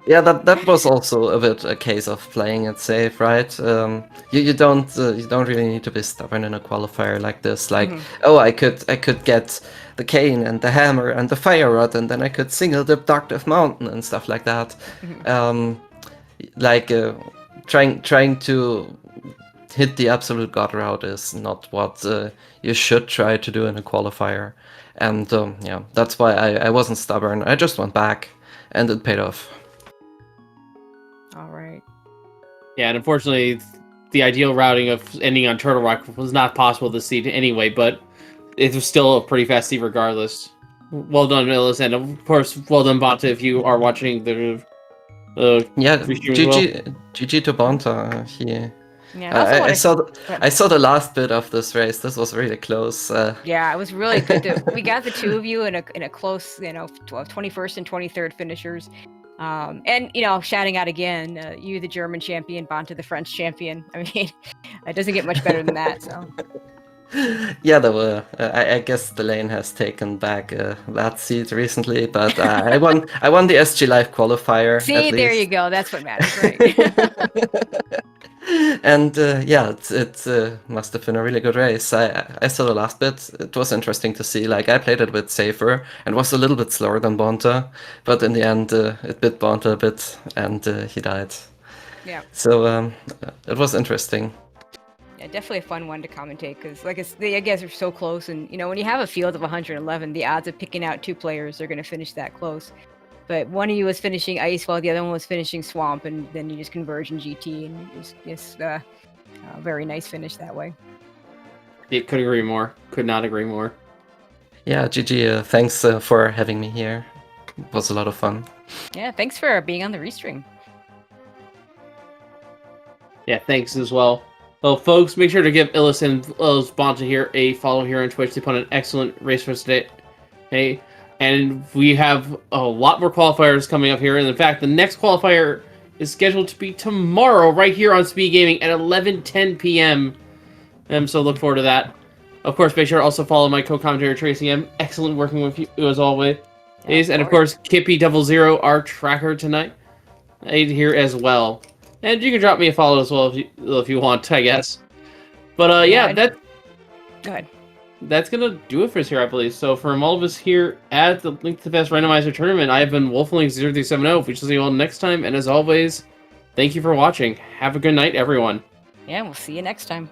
Yeah, that was also a bit a case of playing it safe, right? You don't really need to be stubborn in a qualifier like this. Like, I could get the cane and the hammer and the fire rod, and then I could single dip Dark Death Mountain and stuff like that. Trying to hit the absolute god route is not what you should try to do in a qualifier, and that's why I wasn't stubborn. I just went back, and it paid off. All right. Yeah, and unfortunately, the ideal routing of ending on Turtle Rock was not possible this seed anyway, but it was still a pretty fast seed regardless. Well done, Illus, and of course, well done, Bonta, if you are watching the GG to Bonta. Yeah, I also I wanna saw but I saw the last bit of this race. This was really close. yeah, it was really good to we got the two of you in a close, 21st and 23rd finishers. And shouting out again, you the German champion, Bonta the French champion. I mean, it doesn't get much better than that. So Yeah, there were. I guess the lane has taken back that seat recently, but I won. I won the SG Live qualifier see, at there you least. go. That's what matters, right? And yeah, it must have been a really good race. I saw the last bit. It was interesting to see. Like I played it a bit safer and was a little bit slower than Bonta, but in the end, it bit Bonta a bit, and he died. Yeah. So it was interesting. Yeah, definitely a fun one to commentate because, like, I guess are so close, and when you have a field of 111, the odds of picking out two players are going to finish that close. But one of you was finishing ice while the other one was finishing swamp, and then you just converge in GT, and just a very nice finish that way. Yeah, could agree more. Could not agree more. Yeah, GG. Thanks for having me here. It was a lot of fun. Yeah, thanks for being on the restream. Yeah, thanks as well. Well, folks, make sure to give Illus and Bonta here a follow here on Twitch. They put an excellent race for us today. Hey, and we have a lot more qualifiers coming up here. And in fact, the next qualifier is scheduled to be tomorrow, right here on SpeedGaming at 11:10 p.m. So look forward to that. Of course, make sure to also follow my co-commentator Tracy M. Excellent working with you as always. Yeah, And of course, Kippy00, our tracker tonight, here as well. And you can drop me a follow as well if you want, I guess. But yeah, Go ahead. That's gonna do it for us here, I believe. So from all of us here at the Link to the Best Randomizer Tournament, I have been WolfLink0370. We shall see you all next time. And as always, thank you for watching. Have a good night, everyone. Yeah, we'll see you next time.